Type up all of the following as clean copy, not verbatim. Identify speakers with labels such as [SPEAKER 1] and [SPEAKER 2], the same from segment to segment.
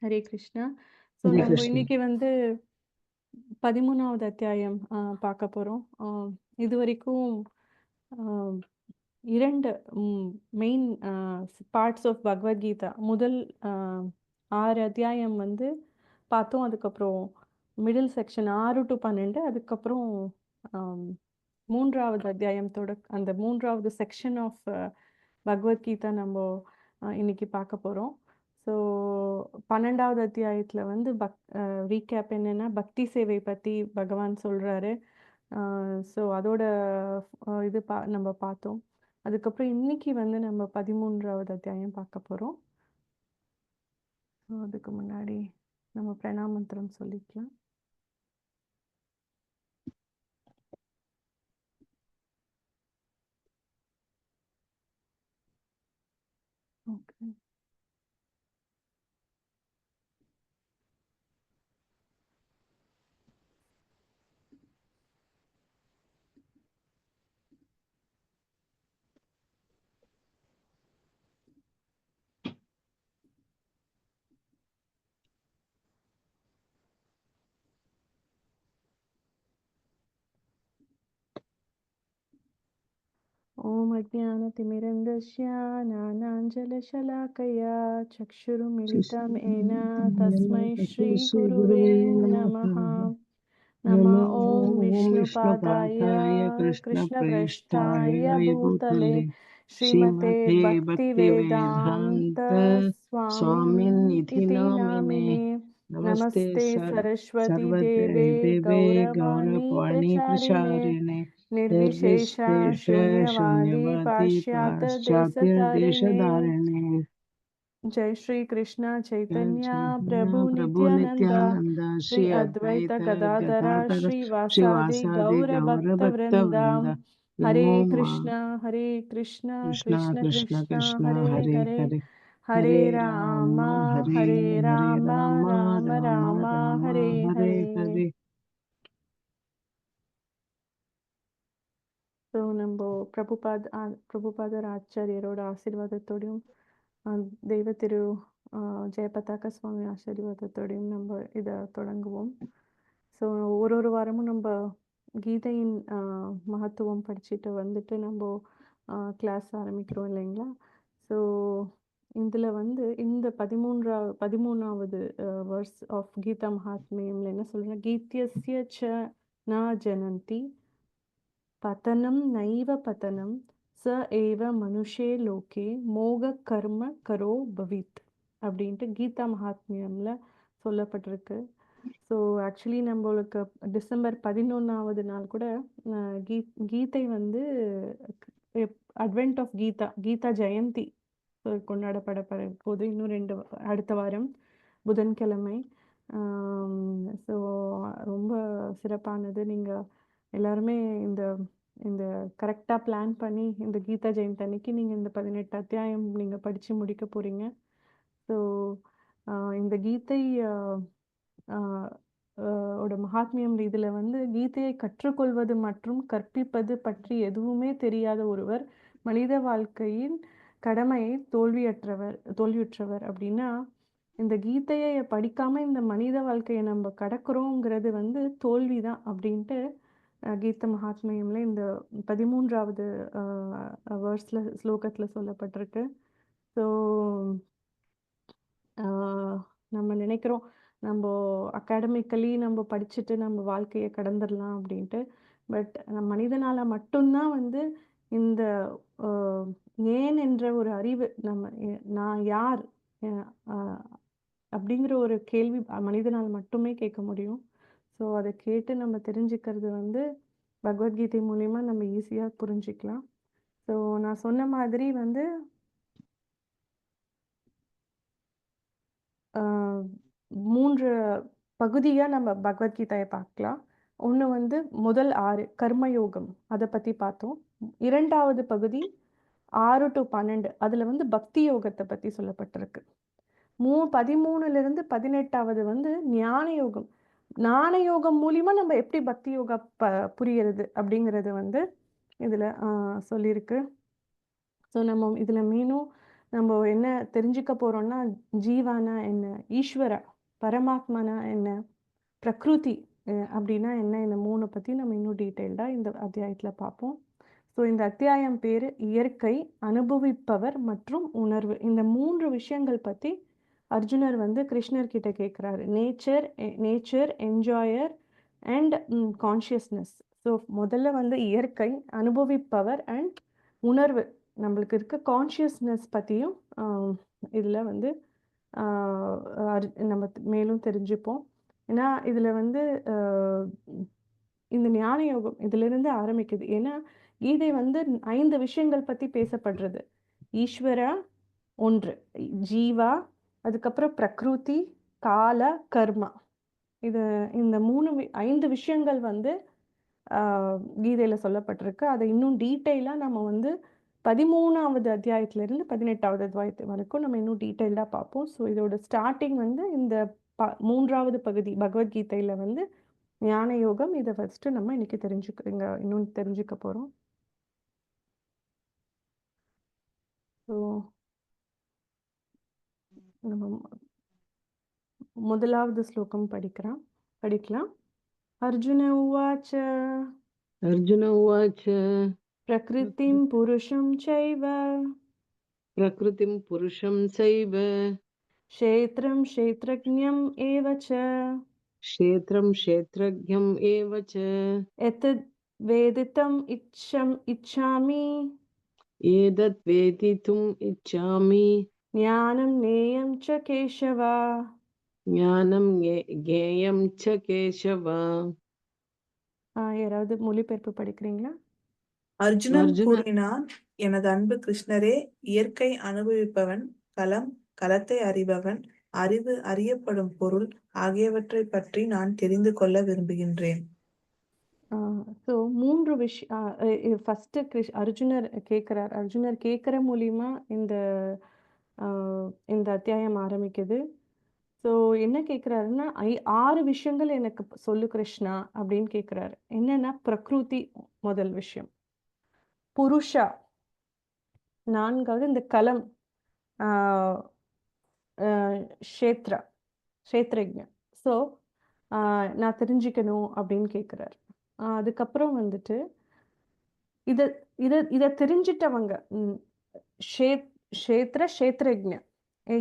[SPEAKER 1] Hare Krishna. So
[SPEAKER 2] Hare
[SPEAKER 1] நம்ம
[SPEAKER 2] கிருஷ்ணா.
[SPEAKER 1] இன்னைக்கு வந்து 13வது அத்தியாயம் பார்க்க போகிறோம். இதுவரைக்கும் ஆஹ், 2 மெயின் பார்ட்ஸ் ஆஃப் பகவத்கீதா முதல் 6 அத்தியாயம் வந்து பார்த்தோம். அதுக்கப்புறம் மிடில் செக்ஷன் 6 to 12, அதுக்கப்புறம் ஆம், 3வது அத்தியாயத்தோட அந்த 3வது செக்ஷன் ஆஃப் பகவத்கீதா நம்ம இன்னைக்கு பார்க்க போகிறோம். ஸோ 12வது அத்தியாயத்தில் வந்து ரீகேப் என்னென்னா பக்தி சேவை பற்றி பகவான் சொல்கிறாரு. ஸோ அதோட இது நம்ம பார்த்தோம். அதுக்கப்புறம் இன்னைக்கு வந்து நம்ம 13வது அத்தியாயம் பார்க்க போகிறோம். ஸோ அதுக்கு முன்னாடி நம்ம பிரணாமந்திரம் சொல்லிக்கலாம். ஓகே. ॐ अज्ञानतिमिरन्दस्य ज्ञानाञ्जलशलाकया चक्षुरुमिलितं येन तस्मै
[SPEAKER 2] श्री
[SPEAKER 1] श्रीगुरुवे
[SPEAKER 2] गुरुवे
[SPEAKER 1] नमः।
[SPEAKER 2] नमः।
[SPEAKER 1] नमः
[SPEAKER 2] नमो
[SPEAKER 1] ॐ
[SPEAKER 2] विष्णुपादाय
[SPEAKER 1] विष्णुपादाय
[SPEAKER 2] कृष्णप्रेष्ठाय
[SPEAKER 1] कृष्णप्रेष्ठाय भूतले
[SPEAKER 2] भूतले
[SPEAKER 1] श्रीमते
[SPEAKER 2] श्रीमते
[SPEAKER 1] भक्तिवेदान्त
[SPEAKER 2] भक्तिवेदान्त
[SPEAKER 1] स्वामिन्
[SPEAKER 2] स्वामिनिधि
[SPEAKER 1] इति
[SPEAKER 2] नामिने।
[SPEAKER 1] नामिने।
[SPEAKER 2] नमस्ते
[SPEAKER 1] नमस्ते सरस्वती देवे
[SPEAKER 2] सर्वदेवे
[SPEAKER 1] गौरवाणी
[SPEAKER 2] गौरवाणी
[SPEAKER 1] प्रचारिणे
[SPEAKER 2] प्रचारिणे
[SPEAKER 1] निर्विशेषा
[SPEAKER 2] निर्विशेष
[SPEAKER 1] शून्यवादी
[SPEAKER 2] शून्यवादी
[SPEAKER 1] पाश्चात्य देशतारिणे।
[SPEAKER 2] पाश्चात्यदेशधारिणे।
[SPEAKER 1] जय श्री कृष्ण चैतन्य
[SPEAKER 2] चैतन्य
[SPEAKER 1] प्रभु
[SPEAKER 2] प्रभु
[SPEAKER 1] नित्यानंद
[SPEAKER 2] नित्यानंद
[SPEAKER 1] श्री
[SPEAKER 2] श्री
[SPEAKER 1] अद्वैत
[SPEAKER 2] अद्वैत
[SPEAKER 1] गदाधर
[SPEAKER 2] गदाधर
[SPEAKER 1] श्रीवासादि
[SPEAKER 2] श्रीवासादि
[SPEAKER 1] गौर
[SPEAKER 2] गौर
[SPEAKER 1] भक्त
[SPEAKER 2] भक्त
[SPEAKER 1] वृंदा।
[SPEAKER 2] वृंद।
[SPEAKER 1] हरे
[SPEAKER 2] नमो मा
[SPEAKER 1] कृष्ण
[SPEAKER 2] कृष्णा
[SPEAKER 1] कृष्ण
[SPEAKER 2] कृष्ण
[SPEAKER 1] कृष्ण
[SPEAKER 2] कृष्ण
[SPEAKER 1] हरे
[SPEAKER 2] हरे
[SPEAKER 1] हरे
[SPEAKER 2] हरे
[SPEAKER 1] हरे
[SPEAKER 2] हरे
[SPEAKER 1] राम
[SPEAKER 2] राम हरे
[SPEAKER 1] हरे
[SPEAKER 2] हरे
[SPEAKER 1] राम
[SPEAKER 2] राम
[SPEAKER 1] राम
[SPEAKER 2] राम
[SPEAKER 1] राम
[SPEAKER 2] राम
[SPEAKER 1] हरे
[SPEAKER 2] हरे
[SPEAKER 1] हरे।
[SPEAKER 2] हरे।
[SPEAKER 1] ஸோ நம்ம பிரபுபாதர் ஆச்சாரியரோட ஆசீர்வாதத்தோடையும் தெய்வ திரு ஜெயபதாக்க சுவாமி ஆசீர்வாதத்தோடையும் நம்ம இதை தொடங்குவோம். ஸோ ஒரு வாரமும் நம்ம கீதையின் மகத்துவம் படிச்சுட்டு வந்துட்டு நம்ம கிளாஸ் ஆரம்பிக்கிறோம் இல்லைங்களா? ஸோ இதில் வந்து இந்த 13வது வர்ஸ் ஆஃப் கீதா மகாத்மியம்ல என்ன சொல்கிறேன்னா, கீத்தியஸ்ய ச ந ஜனந்தி பதனம் நைவ பதனம் ச ஏவ மனுஷே லோகே மோக கர்ம கரோ பவித் அப்படின்ட்டு கீதா மகாத்மியம்ல சொல்லப்பட்டிருக்கு. ஸோ ஆக்சுவலி நம்மளுக்கு டிசம்பர் 11வது நாள் கூட கீதை வந்து அட்வென்ட் ஆஃப் கீதா ஜெயந்தி கொண்டாடப்பட போது இன்னும் 2 அடுத்த வாரம் புதன்கிழமை. ஸோ ரொம்ப சிறப்பானது. நீங்கள் எல்லாருமே இந்த இந்த கரெக்டாக பிளான் பண்ணி இந்த கீதா ஜெயந்தி அன்னைக்கு நீங்கள் இந்த 18 அத்தியாயம் நீங்கள் படித்து முடிக்க போகிறீங்க. ஸோ இந்த கீதை ஓட மகாத்மியம் இதில் வந்து கீதையை கற்றுக்கொள்வது மற்றும் கற்பிப்பது பற்றி எதுவுமே தெரியாத ஒருவர் மனித வாழ்க்கையின் கடமையை தோல்வியுற்றவர் அப்படின்னா, இந்த கீதையை படிக்காமல் இந்த மனித வாழ்க்கையை நம்ம கடக்கிறோங்கிறது வந்து தோல்வி தான் அப்படின்ட்டு கீத மகாத்மியம்ல இந்த 13வது ஸ்லோகத்தில் சொல்லப்பட்டிருக்கு. ஸோ நம்ம நினைக்கிறோம் நம்ம அகாடமிக்கலி நம்ம படிச்சுட்டு நம்ம வாழ்க்கையை கடந்துடலாம் அப்படின்ட்டு. பட் மனிதனால் மட்டும்தான் வந்து இந்த ஏன் என்ற ஒரு அறிவு நான் யார் அப்படிங்கிற ஒரு கேள்வி மனிதனால் மட்டுமே கேட்க முடியும். ஸோ அதை கேட்டு நம்ம தெரிஞ்சுக்கிறது வந்து பகவத்கீதை மூலயமா நம்ம ஈஸியாக புரிஞ்சிக்கலாம். ஸோ நான் சொன்ன மாதிரி வந்து 3 பகுதியாக நம்ம பகவத்கீதையை பார்க்கலாம். ஒன்று வந்து முதல் 6 கர்மயோகம், அதை பற்றி பார்த்தோம். 2வது பகுதி 6 to 12, அதில் வந்து பக்தி யோகத்தை பற்றி சொல்லப்பட்டிருக்கு. 13லிருந்து 18வது வந்து ஞான யோகம். ஞான யோகம் மூலிமா நம்ம எப்படி பக்தி யோகா புரிகிறது அப்படிங்கிறது வந்து இதில் சொல்லியிருக்கு. ஸோ நம்ம இதில் மீனும் நம்ம என்ன தெரிஞ்சுக்க போறோம்னா, ஜீவானா என்ன? ஈஸ்வரா, பரமாத்மானா என்ன? பிரக்ருதி அப்படின்னா என்ன? இந்த 3 பத்தி நம்ம இன்னும் டீட்டெயில்டா இந்த அத்தியாயத்துல பார்ப்போம். ஸோ இந்த அத்தியாயம் பேரு இயற்கை, அனுபவிப்பவர் மற்றும் உணர்வு. இந்த 3 விஷயங்கள் பத்தி அர்ஜுனர் வந்து கிருஷ்ணர் கிட்ட கேட்குறாரு. Nature, என்ஜாயர் and consciousness. ஸோ முதல்ல வந்து இயற்கை, அனுபவிப்பவர் அண்ட் உணர்வு. நம்மளுக்கு இருக்க கான்ஷியஸ்னஸ் பற்றியும் இதில் வந்து நம்ம மேலும் தெரிஞ்சுப்போம். ஏன்னா இதில் வந்து இந்த ஞான யோகம் இதிலிருந்து ஆரம்பிக்குது. ஏன்னா கீதை வந்து 5 விஷயங்கள் பற்றி பேசப்படுறது. ஈஸ்வரா ஒன்று, ஜீவா, அதுக்கப்புறம் பிரக்ருதி, கால, கர்மா. இது இந்த 5 விஷயங்கள் வந்து கீதையில சொல்லப்பட்டிருக்கு. அதை இன்னும் டீட்டெயிலாக நம்ம வந்து 13வது அத்தியாயத்திலிருந்து 18வது அத்தியாயத்து வரைக்கும் நம்ம இன்னும் டீட்டெயில்டாக பார்ப்போம். ஸோ இதோட ஸ்டார்டிங் வந்து இந்த 3வது பகுதி பகவத்கீதையில வந்து ஞான யோகம். இதை ஃபர்ஸ்ட் நம்ம இன்னைக்கு இன்னும் தெரிஞ்சுக்க போறோம். ஸோ நம்ம முதலாவது ஸ்லோகம் படிக்கலாம். அர்ஜுன உவாச்ச
[SPEAKER 2] अर्जुन उवाच
[SPEAKER 1] பிரகிருதிம் புருஷம் சைவ
[SPEAKER 2] प्रकृतिं पुरुषं चैव
[SPEAKER 1] க்ஷேத்ரம் க்ஷேத்ரஜ்ஞம் ஏவ ச
[SPEAKER 2] क्षेत्रं क्षेत्रज्ञम् एव च
[SPEAKER 1] எதத் வேதிதம் இச்சாமி
[SPEAKER 2] एतद् वेदितुम् इच्छामि
[SPEAKER 1] ஞானம் நேயம் ச கேசவா.
[SPEAKER 2] ज्ञानं ज्ञेयं च केशव.
[SPEAKER 1] யாராவது மொழிபெயர்ப்பு படிக்கிறீங்களா?
[SPEAKER 3] அர்ஜுனன்
[SPEAKER 2] அர்ஜுன
[SPEAKER 3] கூறினான், எனது அன்பு கிருஷ்ணரே, இயற்கை அனுபவிப்பவன், களத்தை அறிபவன், அறிவு அறியப்படும் பொருள் ஆகியவற்றை பற்றி நான் தெரிந்து கொள்ள விரும்புகின்றேன்.
[SPEAKER 1] ஸோ 3 விஷயம் ஃபஸ்ட்டு அர்ஜுனர் கேட்குறார். அர்ஜுனர் கேட்குற மூலியமா இந்த அத்தியாயம் ஆரம்பிக்குது. ஸோ என்ன கேட்குறாருன்னா 6 விஷயங்கள் எனக்கு சொல்லு கிருஷ்ணா அப்படின்னு கேட்குறாரு. என்னன்னா பிரகிருதி முதல் விஷயம், புருஷா 4வது இந்த களம், க்ஷேத்ரஜ்ஞம். ஸோ நான் தெரிஞ்சுக்கணும் அப்படின்னு கேட்குறாரு. அதுக்கப்புறம் வந்துட்டு இதை இதை இதை தெரிஞ்சிட்டவங்க க்ஷேத்ரஜ்ஞம்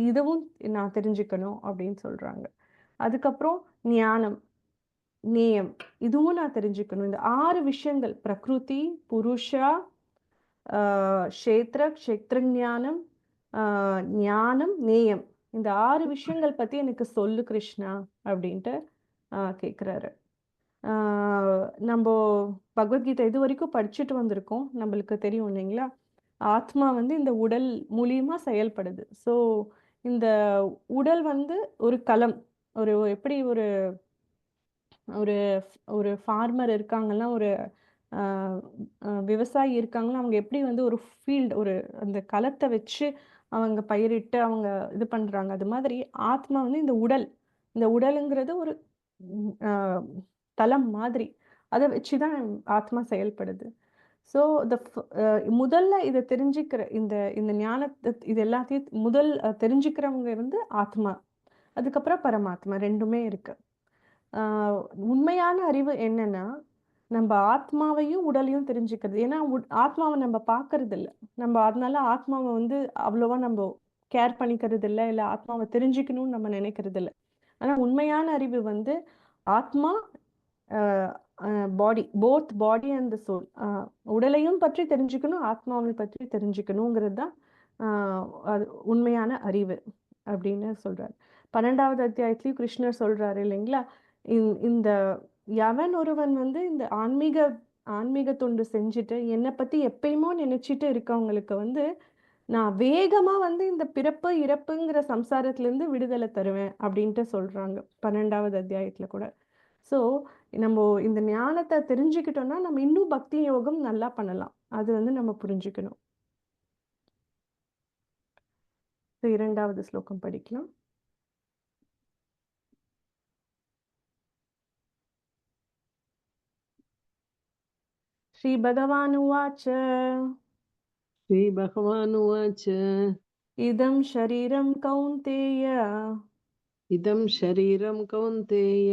[SPEAKER 1] இதுவும் நான் தெரிஞ்சுக்கணும் அப்படின்னு சொல்றாங்க. அதுக்கப்புறம் ஞானம், நேயம் இதுவும் நான் தெரிஞ்சுக்கணும். இந்த 6 விஷயங்கள் பிரகிருதி, புருஷா, க்ஷேத்ரஞானம், ஞானம், நேயம், இந்த 6 விஷயங்கள் பத்தி எனக்கு சொல்லு கிருஷ்ணா அப்படின்ட்டு கேட்குறாரு. நம்ம பகவத்கீதை இது வரைக்கும் படிச்சுட்டு வந்திருக்கோம். நம்மளுக்கு தெரியும் இல்லைங்களா? ஆத்மா வந்து இந்த உடல் மூலியமா செயல்படுது. ஸோ இந்த உடல் வந்து ஒரு களம். எப்படி ஒரு ஒரு ஒரு ஃபார்மர் இருக்காங்கன்னா, ஒரு விவசாயி இருக்காங்கன்னா, அவங்க எப்படி வந்து ஒரு ஃபீல்டு, அந்த களத்தை வச்சு அவங்க பயிரிட்டு அவங்க இது பண்றாங்க. அது மாதிரி ஆத்மா வந்து இந்த உடலுங்கிறது ஒரு தலம் மாதிரி. அதை வச்சுதான் ஆத்மா செயல்படுது. ஸோ முதல்ல இதை தெரிஞ்சுக்கிற இந்த இந்த ஞானத்தை இது எல்லாத்தையும் முதல் தெரிஞ்சுக்கிறவங்க வந்து ஆத்மா, அதுக்கப்புறம் பரமாத்மா, ரெண்டுமே இருக்கு. உண்மையான அறிவு என்னன்னா, நம்ம ஆத்மாவையும் உடலையும் தெரிஞ்சுக்கிறது. ஏன்னா ஆத்மாவை நம்ம பார்க்கறது இல்லை. நம்ம அதனால ஆத்மாவை வந்து அவ்வளோவா நம்ம கேர் பண்ணிக்கிறது இல்லை, இல்லை ஆத்மாவை தெரிஞ்சுக்கணும்னு நம்ம நினைக்கிறது இல்லை. ஆனா உண்மையான அறிவு வந்து ஆத்மா, both body and the soul, உடலையும் பற்றி தெரிஞ்சுக்கணும், ஆத்மாவை பற்றி தெரிஞ்சுக்கணுங்கிறது தான் அது உண்மையான அறிவு அப்படின்னு சொல்றாரு. 12வது அத்தியாயத்திலையும் கிருஷ்ணர் சொல்றாரு இல்லைங்களா? இந்த எவன் ஒருவன் வந்து இந்த ஆன்மீக தொண்டு செஞ்சுட்டு என்னை பத்தி எப்பயுமோ நினைச்சிட்டு இருக்கவங்களுக்கு வந்து நான் வேகமா வந்து இந்த பிறப்பு இறப்புங்கிற சம்சாரத்துல இருந்து விடுதலை தருவேன் அப்படின்ட்டு சொல்றாங்க 12வது அத்தியாயத்துல கூட. ஸோ நம்ம இந்த ஞானத்தை தெரிஞ்சுக்கிட்டோம்னா நம்ம இன்னும் பக்தி யோகம் நல்லா பண்ணலாம். அது வந்து நம்ம புரிஞ்சுக்கணும். 2வது ஸ்லோகம் படிக்கலாம். ஸ்ரீ பகவான் உவாச்ச
[SPEAKER 2] श्रीभगवानुवाच
[SPEAKER 1] இதம் ஷரீரம் கௌந்தேய
[SPEAKER 2] இதம் ஷரீரம் கௌந்தேய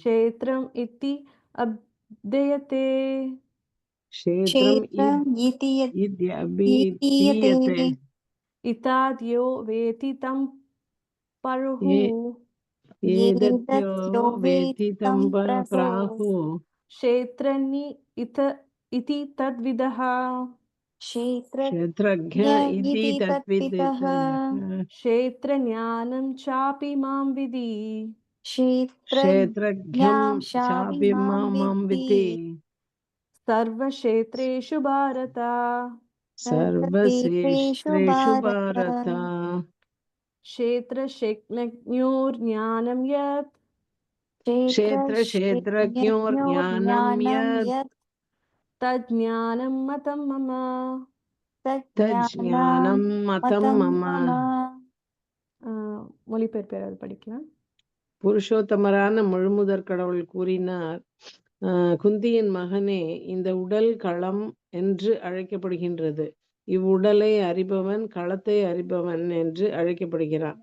[SPEAKER 1] க்ஷேத்ரம் இத்தி அப்தயதே
[SPEAKER 2] க்ஷேத்ரம்
[SPEAKER 4] क्षेत्रम् इति
[SPEAKER 2] இத்யபிதீயதே
[SPEAKER 1] இதாத்யோ வேதி தம் பருஹு
[SPEAKER 2] ஏதத்யோ
[SPEAKER 4] एतद्यो
[SPEAKER 2] வேதி
[SPEAKER 4] वेत्ति
[SPEAKER 2] தம்
[SPEAKER 4] तं प्रभो
[SPEAKER 2] பிராஹு
[SPEAKER 1] க்ஷேத்ரன்னி இதி தத்விதः
[SPEAKER 4] क्षेत्रज्ञ
[SPEAKER 2] க்ஷேத்ரஜ்ஞ இதி
[SPEAKER 4] इति
[SPEAKER 2] தத்விதித்
[SPEAKER 4] तद्विदः
[SPEAKER 1] க்ஷேத்ரஞானம் சாபி மாம் விதி
[SPEAKER 2] க்ஷேத்ரஜ்ஞம்
[SPEAKER 4] क्षेत्रज्ञां
[SPEAKER 2] சாபி
[SPEAKER 4] शाविमां
[SPEAKER 2] மாம்
[SPEAKER 4] विद्धि
[SPEAKER 2] விதி
[SPEAKER 1] சர்வக்ஷேத்ரேஷு பாரத
[SPEAKER 4] सर्वक्षेत्रेषु
[SPEAKER 2] சர்வசேஷ்ட்ரேஷு
[SPEAKER 4] भारत
[SPEAKER 2] பாரத
[SPEAKER 1] क्षेत्रक्षेत्रज्ञोर्ज्ञानं यत्
[SPEAKER 2] க்ஷேத்ரக்ஷேத்ரஜ்ஞோர்ஞானம்
[SPEAKER 4] ज्ञानं
[SPEAKER 2] யத்
[SPEAKER 4] यत्
[SPEAKER 1] तज्ज्ञानं मतं मम
[SPEAKER 4] तज्ज्ञानं
[SPEAKER 2] தஜ்ஞானம் மதம்
[SPEAKER 4] मतं
[SPEAKER 2] மம
[SPEAKER 4] मम
[SPEAKER 1] மொழிபெயர்ப்பு யாராவது படிக்கலாம்.
[SPEAKER 2] புருஷோத்தமரான முழுமுதற் கடவுள் கூறினார், குந்தியின் மகனே, இந்த உடல் களம் என்று அழைக்கப்படுகின்றது. இவ்வுடலை அறிபவன் களத்தை அறிபவன் என்று அழைக்கப்படுகிறான்.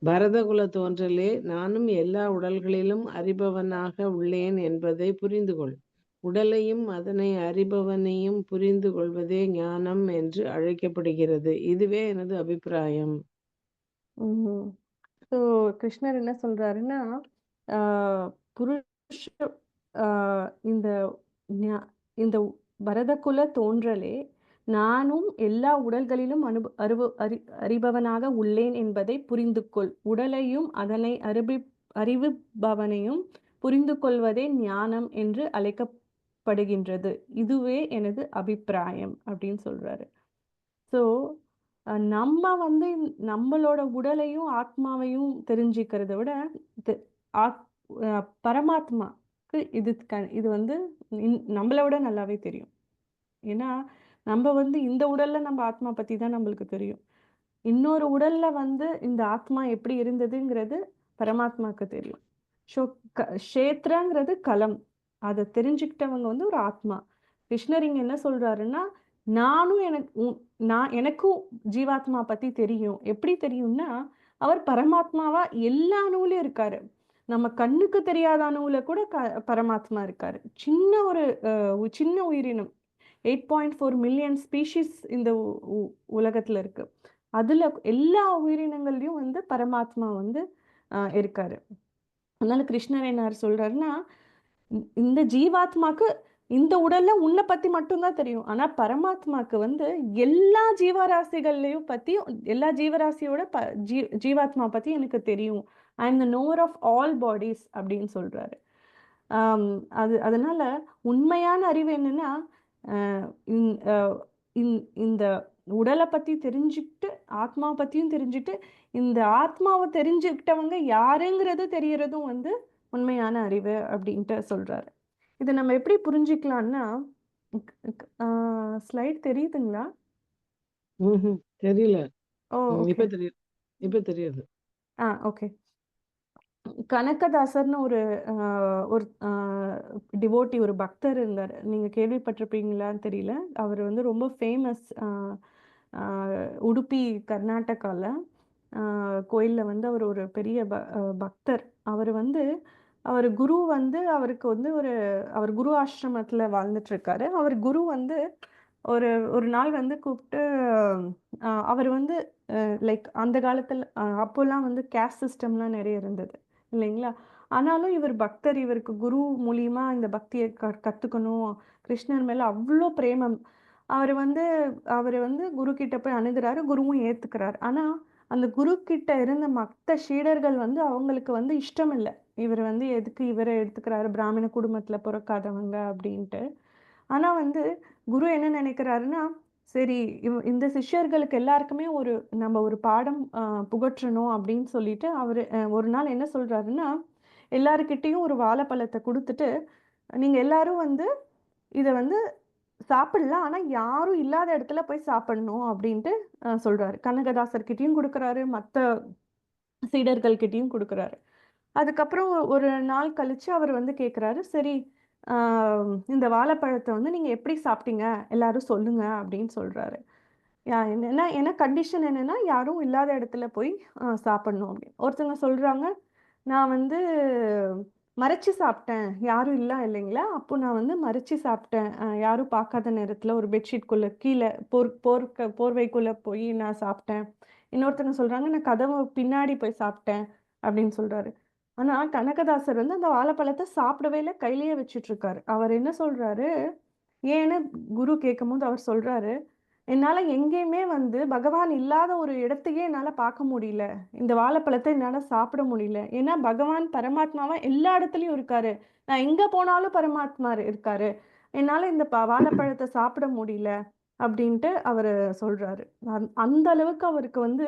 [SPEAKER 2] பரதகுல தோன்றலே, நானும் எல்லா உடல்களிலும் அறிபவனாக உள்ளேன் என்பதை புரிந்து கொள். உடலையும் அதனை அறிபவனையும் புரிந்து கொள்வதே ஞானம் என்று அழைக்கப்படுகிறது. இதுவே எனது அபிப்பிராயம்.
[SPEAKER 1] ஸோ கிருஷ்ணர் என்ன சொல்றாருன்னா, புருஷ இந்த இந்த பரதகுல தோன்றலே நானும் எல்லா உடல்களிலும் அறிபவனாக உள்ளேன் என்பதை புரிந்து கொள். உடலையும் அதனை அறிவுபவனையும் புரிந்து கொள்வதே ஞானம் என்று அழைக்கப்படுகின்றது. இதுவே எனது அபிப்பிராயம் அப்படின்னு சொல்றாரு. ஸோ நம்ம வந்து நம்மளோட உடலையும் ஆத்மாவையும் தெரிஞ்சுக்கிறத விட பரமாத்மாக்கு இது வந்து நம்மளை விட நல்லாவே தெரியும். ஏன்னா நம்ம வந்து இந்த உடல்ல நம்ம ஆத்மா பத்தி தான் நம்மளுக்கு தெரியும். இன்னொரு உடல்ல வந்து இந்த ஆத்மா எப்படி இருந்ததுங்கிறது பரமாத்மாக்கு தெரியும். க்ஷேத்ரங்கிறது களம், அதை தெரிஞ்சுக்கிட்டவங்க வந்து ஒரு ஆத்மா. கிருஷ்ணர் இங்க என்ன சொல்றாருன்னா, எனக்கும் ஜீவாத்மா பத்தி தெரியும். எப்படி தெரியும்னா, அவர் பரமாத்மாவா எல்லா அணுவிலும் இருக்காரு. நம்ம கண்ணுக்கு தெரியாத அணுவுல கூட பரமாத்மா இருக்காரு. சின்ன உயிரினம் 8.4 மில்லியன் ஸ்பீஷிஸ் இந்த உலகத்துல இருக்கு. அதுல எல்லா உயிரினங்கள்லயும் வந்து பரமாத்மா வந்து இருக்காரு. அதனால கிருஷ்ணர் என்ன சொல்றாருன்னா, இந்த ஜீவாத்மாக்கு இந்த உடல்ல உன்னை பத்தி மட்டும்தான் தெரியும். ஆனா பரமாத்மாக்கு வந்து எல்லா ஜீவராசிகள்லயும் பத்தியும், எல்லா ஜீவராசியோட ஜீவாத்மா பத்தி எனக்கு தெரியும். I am the knower of all bodies அப்படின்னு சொல்றாரு. அதனால உண்மையான அறிவு என்னன்னா, இந்த உடலை பத்தி தெரிஞ்சுக்கிட்டு ஆத்மாவை பத்தியும் தெரிஞ்சுட்டு இந்த ஆத்மாவை தெரிஞ்சுக்கிட்டவங்க யாருங்கிறது தெரியறதும் வந்து உண்மையான அறிவு அப்படின்ட்டு சொல்றாரு. இதை நம்ம எப்படி புரிஞ்சுக்கலாம்னா, ஸ்லைட் தெரியுதுங்களா?
[SPEAKER 2] தெரியல.
[SPEAKER 1] ஓ,
[SPEAKER 2] இப்ப தெரியுது.
[SPEAKER 1] ஓகே. கனகதாசர்னு ஒரு டிவோட்டி, ஒரு பக்தர் இருந்தார். நீங்க கேள்விப்பட்டிருப்பீங்களான்னு தெரியல. அவர் வந்து ரொம்ப ஃபேமஸ். உடுப்பி கர்நாடகால கோயிலில் வந்து அவர் ஒரு பெரிய பக்தர். அவர் குரு வந்து அவருக்கு வந்து அவர் குரு ஆசிரமத்தில் வாழ்ந்துட்டு இருக்காரு. அவர் குரு வந்து ஒரு நாள் வந்து கூப்பிட்டு, அவர் வந்து லைக் அந்த காலத்தில் அப்போல்லாம் வந்து கேஸ்ட் சிஸ்டம்லாம் நிறைய இருந்தது இல்லைங்களா? ஆனாலும் இவர் பக்தர், இவருக்கு குரு மூலியமா இந்த பக்தியை கற்றுக்கணும், கிருஷ்ணர் மேலே அவ்வளோ பிரேமம். அவர் வந்து குரு கிட்ட போய் அணுகிறாரு, குருவும் ஏற்றுக்கிறார். ஆனால் அந்த குரு கிட்ட இருந்த மற்ற சீடர்கள் வந்து அவங்களுக்கு வந்து இஷ்டம் இல்லை, இவர் வந்து எதுக்கு இவரை எடுத்துக்கிறாரு, பிராமண குடும்பத்தில் பிறக்காதவங்க அப்படின்ட்டு. ஆனால் வந்து குரு என்ன நினைக்கிறாருன்னா, சரி இந்த சிஷ்யர்களுக்கு எல்லாருக்குமே நம்ம ஒரு பாடம் புகற்றணும் அப்படின்னு சொல்லிட்டு அவர் ஒரு நாள் என்ன சொல்றாருன்னா, எல்லாருக்கிட்டையும் ஒரு வாழைப்பழத்தை கொடுத்துட்டு, நீங்க எல்லாரும் வந்து இதை வந்து சாப்பிடலாம், ஆனா யாரும் இல்லாத இடத்துல போய் சாப்பிடணும் அப்படின்ட்டு சொல்றாரு. கனகதாசர்கிட்டையும் கொடுக்குறாரு, மற்ற சீடர்கள்கிட்டையும் கொடுக்குறாரு. அதுக்கப்புறம் ஒரு நாள் கழிச்சு அவர் வந்து கேட்குறாரு, சரி இந்த வாழைப்பழத்தை வந்து நீங்க எப்படி சாப்பிட்டீங்க எல்லாரும் சொல்லுங்க அப்படின்னு சொல்றாரு. என்ன கண்டிஷன் என்னன்னா யாரும் இல்லாத இடத்துல போய் சாப்பிடணும் அப்படின்னு. ஒருத்தவங்க சொல்றாங்க, நான் வந்து மறைச்சு சாப்பிட்டேன், யாரும் இல்லைங்களா, அப்போ நான் வந்து மறைச்சு சாப்பிட்டேன், யாரும் பார்க்காத நேரத்துல ஒரு பெட்ஷீட்குள்ள கீழே போர்வைக்குள்ள போய் நான் சாப்பிட்டேன். இன்னொருத்தவங்க சொல்றாங்க, நான் கதவு பின்னாடி போய் சாப்பிட்டேன் அப்படின்னு சொல்றாரு. ஆனா கனகதாசர் வந்து அந்த வாழைப்பழத்தை சாப்பிடவே இல்லை, கையிலேயே வச்சுட்டு இருக்காரு. அவர் என்ன சொல்றாரு, ஏன்னு குரு கேட்கும்போது அவர் சொல்றாரு, என்னால எங்கேயுமே வந்து பகவான் இல்லாத ஒரு இடத்தையே என்னால பார்க்க முடியல. இந்த வாழைப்பழத்தை என்னால சாப்பிட முடியல. ஏன்னா பகவான் பரமாத்மாவா எல்லா இடத்துலயும் இருக்காரு. நான் எங்க போனாலும் பரமாத்மா இருக்காரு. என்னால இந்த வாழைப்பழத்தை சாப்பிட முடியல அப்படின்ட்டு அவரு சொல்றாரு. அந்த அளவுக்கு அவருக்கு வந்து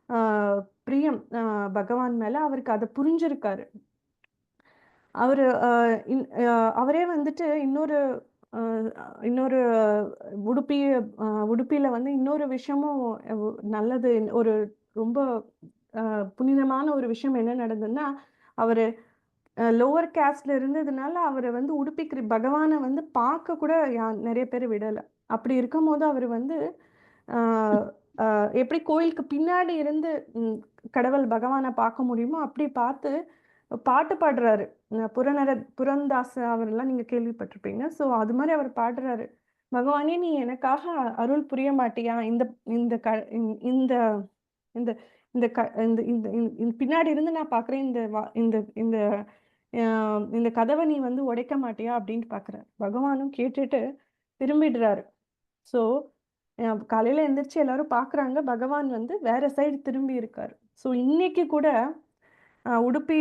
[SPEAKER 1] ஆஹ் பிரியம் பகவான் மேல அவருக்கு அதை புரிஞ்சிருக்காரு. அவரு அவரே வந்துட்டு இன்னொரு இன்னொரு உடுப்பி உடுப்பியில வந்து இன்னொரு விஷயமும் நல்லது ஒரு ரொம்ப புனிதமான ஒரு விஷயம் என்ன நடந்ததுன்னா, அவரு லோவர் கேஸ்ட்ல இருந்ததுனால அவரை வந்து உடுப்பி பகவானை வந்து பார்க்க கூட நிறைய பேர் விடலை. அப்படி இருக்கும்போது அவர் வந்து ஆஹ் எப்படி கோயிலுக்கு பின்னாடி இருந்து கடவுள் பகவானை பார்க்க முடியுமோ அப்படி பார்த்து பாட்டு பாடுறாரு. புரந்தாஸ் அவரெல்லாம் நீங்க கேள்விப்பட்டிருப்பீங்க. ஸோ அது மாதிரி அவர் பாடுறாரு, பகவானே நீ எனக்காக அருள் புரிய மாட்டியா, இந்த இந்த க இந்த இந்த இந்த க இந்த இந்த இந்த பின்னாடி இருந்து நான் பார்க்குறேன், இந்த இந்த இந்த கதவை நீ வந்து உடைக்க மாட்டியா அப்படின்னு பார்க்குறாரு. பகவானும் கேட்டுட்டு திரும்பிடுறாரு. ஸோ காலையில எந்திரிச்சு எல்லாரும் பார்க்குறாங்க, பகவான் வந்து வேற சைடு திரும்பி இருக்காரு. ஸோ இன்னைக்கு கூட உடுப்பி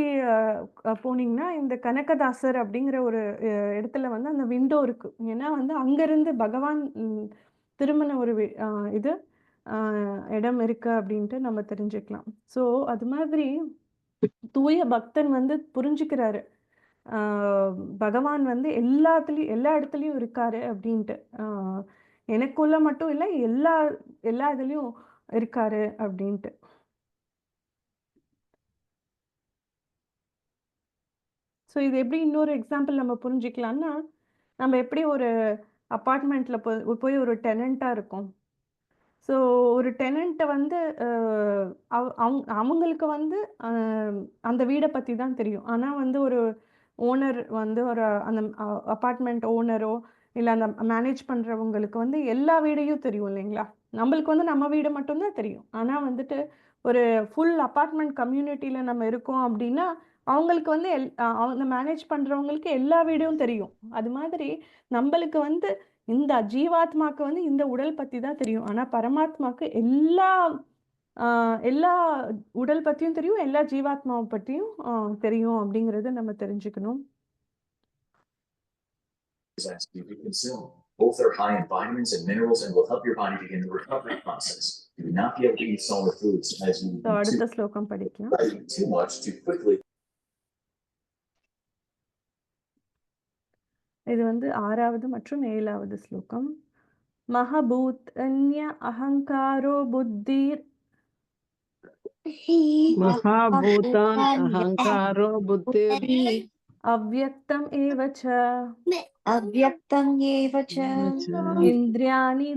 [SPEAKER 1] போனீங்கன்னா இந்த கனகதாசர் அப்படிங்கிற ஒரு இடத்துல வந்து அந்த விண்டோ இருக்கு. ஏன்னா வந்து அங்கிருந்து பகவான் திரும்பின ஒரு இது இடம் இருக்கு அப்படின்ட்டு நம்ம தெரிஞ்சுக்கலாம். ஸோ அது மாதிரி தூய பக்தன் வந்து புரிஞ்சுக்கிறாரு, பகவான் வந்து எல்லா இடத்துலயும் இருக்காரு அப்படின்ட்டு. எனக்குள்ள மட்டும் இல்லை, எல்லா இதுலயும் இருக்காரு அப்படின்ட்டு. ஸோ இது எப்படி இன்னொரு எக்ஸாம்பிள் நம்ம புரிஞ்சுக்கலாம்னா, நம்ம எப்படி ஒரு அப்பார்ட்மெண்ட்ல போய் ஒரு டெனண்டா இருக்கோம். ஸோ ஒரு டெனண்ட்டை வந்து அவங்களுக்கு வந்து அந்த வீடை பற்றி தான் தெரியும். ஆனால் வந்து ஒரு ஓனர் வந்து ஒரு அந்த அப்பார்ட்மெண்ட் ஓனரோ இல்லை அந்த மேனேஜ் பண்ணுறவங்களுக்கு வந்து எல்லா வீடையும் தெரியும் இல்லைங்களா. நம்மளுக்கு வந்து நம்ம வீடு மட்டும்தான் தெரியும். ஆனால் வந்துட்டு ஒரு ஃபுல் அப்பார்ட்மெண்ட் கம்யூனிட்டியில் நம்ம இருக்கோம் அப்படின்னா அவங்களுக்கு வந்து அவங்க மேனேஜ் பண்ணுறவங்களுக்கு எல்லா வீடும் தெரியும். அது மாதிரி நம்மளுக்கு வந்து இந்த ஜீவாத்மாக்கு வந்து இந்த உடல் பற்றி தான் தெரியும். ஆனால் பரமாத்மாக்கு எல்லா உடல் பற்றியும் தெரியும், எல்லா ஜீவாத்மாவை பற்றியும் தெரியும் அப்படிங்கிறத நம்ம தெரிஞ்சுக்கணும்.
[SPEAKER 5] You can consume. Both are high in vitamins and minerals and will help your body begin the recovery process. You will not be able to eat solid foods as you
[SPEAKER 1] அடுத்த ஸ்லோகம் படிக்கலாம்.
[SPEAKER 5] eat too much too quickly.
[SPEAKER 1] இது வந்து 6வது மற்றும் 7வது ஸ்லோகம். மஹபூத் அன்ய அஹங்காரோ புத்திர்
[SPEAKER 2] महाभूतान् अहङ्कारो बुद्धिर्
[SPEAKER 1] அவ்யக்தம் ஏவச்ச
[SPEAKER 4] अव्यक्तं एव च
[SPEAKER 1] இந்திரியாணி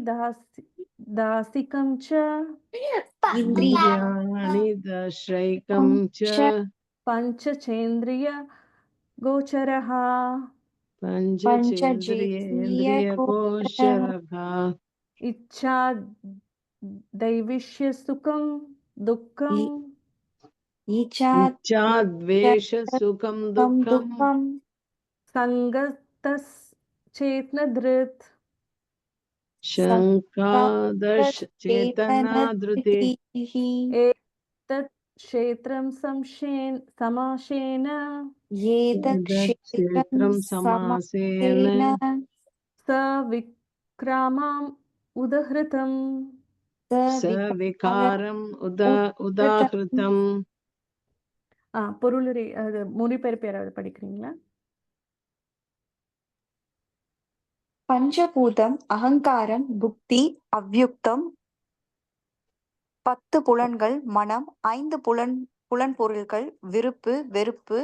[SPEAKER 1] தாசிகம் ச
[SPEAKER 2] इन्द्रियाणि दशैकं च
[SPEAKER 1] பஞ்சசேந்திரிய கோச்சரஹ
[SPEAKER 2] पञ्चचेन्द्रियेन्द्रियगोचरः
[SPEAKER 1] இச்சா தைவிஷ்ய சுகம் துக்கம்
[SPEAKER 2] इच्छाद्वेषसुखं दुःखं
[SPEAKER 1] சங்கஸ்தஸ் சேத்னத்ருத்
[SPEAKER 2] शङ्कादशचेतनाधृतिः
[SPEAKER 1] ஏதத் க்ஷேத்ரம் சமாசேன
[SPEAKER 2] क्षेत्रं समासेन
[SPEAKER 1] ச விக்ரமாம் உதஹ்ருதம்
[SPEAKER 2] सविकारम् उदाहृतम्
[SPEAKER 1] பொருளுரை அது மொழிபெயர்ப்பு யாராவது படிக்கிறீங்களா?
[SPEAKER 4] பஞ்சபூதம், அகங்காரம், புக்தி, அவ்யுக்தம், 10 புலன்கள், மனம், 5 புலன்பொருள்கள், விருப்பு, வெறுப்பு,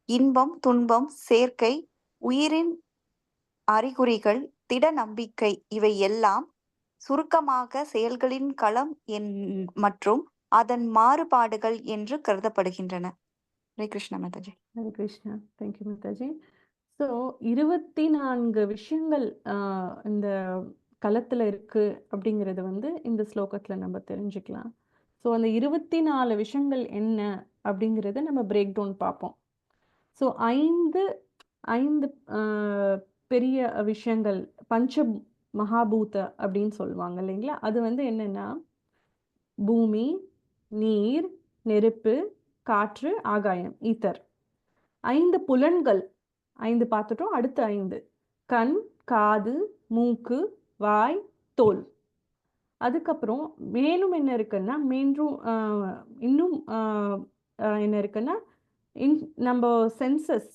[SPEAKER 4] இன்பம், துன்பம், சேர்க்கை, உயிரின் அறிகுறிகள், திட நம்பிக்கை, இவை எல்லாம் சுருக்கமாக செயல்களின் களம் மற்றும் அதன் மாறுபாடுகள் என்று கருதப்படுகின்றன. ஹரே கிருஷ்ணா மாதாஜி.
[SPEAKER 1] ஹரே கிருஷ்ணா. தேங்க்யூ மாதாஜி. ஸோ 24 விஷயங்கள் இந்த களத்தில் இருக்கு அப்படிங்கிறது வந்து இந்த ஸ்லோகத்தில் நம்ம தெரிஞ்சுக்கலாம். ஸோ அந்த 24 விஷயங்கள் என்ன அப்படிங்கிறத நம்ம பிரேக் டவுன் பார்ப்போம். ஸோ ஐந்து பெரிய விஷயங்கள் பஞ்ச மகாபூத அப்படின்னு சொல்லுவாங்க இல்லைங்களா? அது வந்து என்னன்னா பூமி, நீர், நெருப்பு, காற்று, ஆகாயம், ஈத்தர். 5 புலன்கள் 5 பார்த்துட்டோம். அடுத்த 5 கண், காது, மூக்கு, வாய், தோல். அதுக்கப்புறம் மேலும் என்ன இருக்குன்னா இன்னும் என்ன இருக்குன்னா நம்ம சென்சஸ்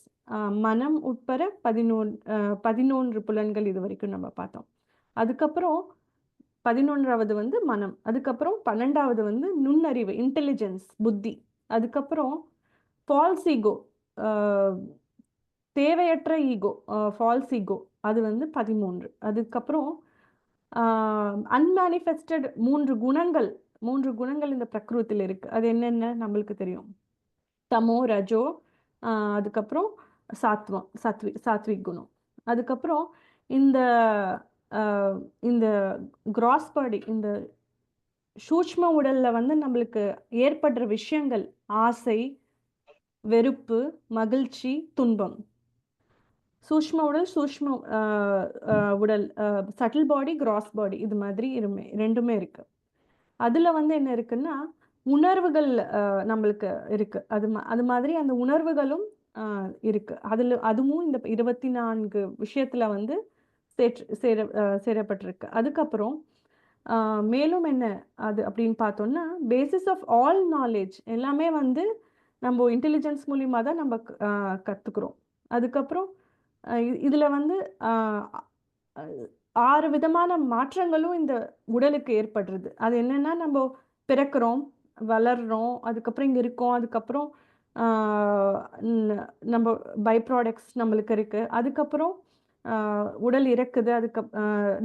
[SPEAKER 1] மனம் உட்பட 11 புலன்கள் இது வரைக்கும் நம்ம பார்த்தோம். அதுக்கப்புறம் 11வது வந்து மனம். அதுக்கப்புறம் 12வது வந்து நுண்ணறிவு, இன்டெலிஜென்ஸ், புத்தி. அதுக்கப்புறம் ஃபால்ஸ் ஈகோ, தேவையற்ற ஈகோ, ஃபால்ஸ் ஈகோ, அது வந்து 13. அதுக்கப்புறம் அன்மேனிஃபெஸ்டட் 3 குணங்கள் இந்த பிரகிருத்தில் இருக்கு. அது என்னென்ன நம்மளுக்கு தெரியும். தமோ, ரஜோ, அதுக்கப்புறம் சாத்விக் குணம். அதுக்கப்புறம் இந்த கிராஸ் பாடி, இந்த சூட்ச்ம உடல்ல வந்து நம்மளுக்கு ஏற்படுற விஷயங்கள் ஆசை, வெறுப்பு, மகிழ்ச்சி, துன்பம். சூட்ச்ம உடல் சட்டில் பாடி, கிராஸ் பாடி, இது மாதிரி ரெண்டுமே இருக்கு. அதுல வந்து என்ன இருக்குன்னா உணர்வுகள் நம்மளுக்கு இருக்கு. அது மாதிரி அந்த உணர்வுகளும் இருக்கு. அதுவும் இந்த 24 விஷயத்துல வந்து சேரப்பட்டிருக்கு. அதுக்கப்புறம் மேலும் என்ன அது அப்படின்னு பார்த்தோம்னா பேசிஸ் ஆஃப் ஆல் நாலேஜ் எல்லாமே வந்து நம்ம இன்டெலிஜென்ஸ் மூலியமா தான் நம்ம கத்துக்கிறோம். அதுக்கப்புறம் இதுல வந்து 6 விதமான மாற்றங்களும் இந்த உடலுக்கு ஏற்படுறது. அது என்னன்னா நம்ம பிறக்கிறோம், வளர்றோம், அதுக்கப்புறம் இங்க இருக்கோம், அதுக்கப்புறம் நம்ம பை ப்ராடக்ட்ஸ் நம்மளுக்கு இருக்கு. அதுக்கப்புறம் உடல் இறக்குது,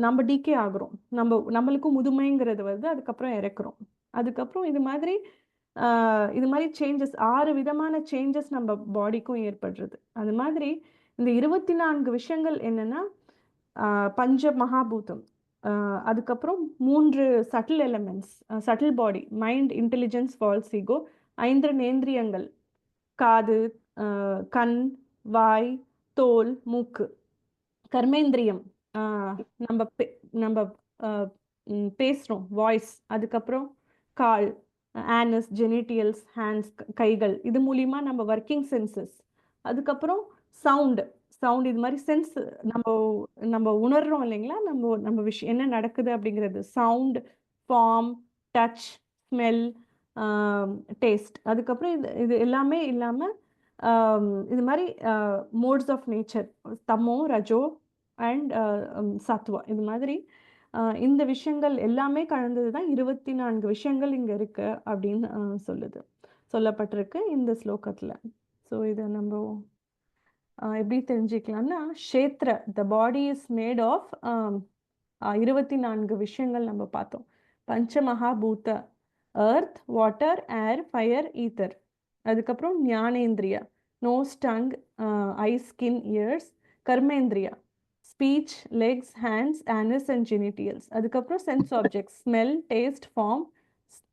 [SPEAKER 1] நம்ம டிகே ஆகுறோம், நம்மளுக்கும் முதுமைங்கிறது வருது, அதுக்கப்புறம் இறக்குறோம். அதுக்கப்புறம் இது மாதிரி சேஞ்சஸ் 6 விதமான சேஞ்சஸ் நம்ம பாடிக்கும் ஏற்படுறது. அது மாதிரி இந்த 24 விஷயங்கள் என்னன்னா பஞ்ச மகாபூதம், அதுக்கப்புறம் 3 subtle elements, subtle body, mind, intelligence, false ego, 5 நேந்திரியங்கள், காது, கண், வாய், தோல், மூக்கு, கர்மேந்திரியம், நம்ம பேசுறோம், வாய்ஸ், அதுக்கப்புறம் கால், ஆனஸ், ஜெனிட்டியல்ஸ், ஹேண்ட்ஸ், கைகள், இது மூலியமா நம்ம ஒர்க்கிங் சென்சஸ். அதுக்கப்புறம் சவுண்ட், இது மாதிரி சென்ஸ் நம்ம உணர்றோம் இல்லைங்களா, நம்ம விஷயம் என்ன நடக்குது அப்படிங்கிறது. Sound, form, touch, smell, taste. அதுக்கப்புறம் இது எல்லாமே இல்லாம இது மாதிரி மோட்ஸ் ஆஃப் நேச்சர், தமோ, ரஜோ அண்ட் சத்வா. இது மாதிரி இந்த விஷயங்கள் எல்லாமே கலந்தது தான் 24 விஷயங்கள் இங்க இருக்கு அப்படின்னு சொல்லப்பட்டிருக்கு இந்த ஸ்லோகத்துல. ஸோ இதை நம்ம எப்படி தெரிஞ்சுக்கலாம்னா க்ஷேத்ர, the body is made of 24 விஷயங்கள் நம்ம பார்த்தோம். பஞ்ச மகாபூத, earth, water, air, fire, ether. அதுக்கப்புறம் ஞானேந்திரியா, nose, tongue, eyes, skin, ears. கர்மேந்திரியா, speech, legs, hands, anus and genitals. அதுக்கப்புறம் sense objects, smell, taste, form,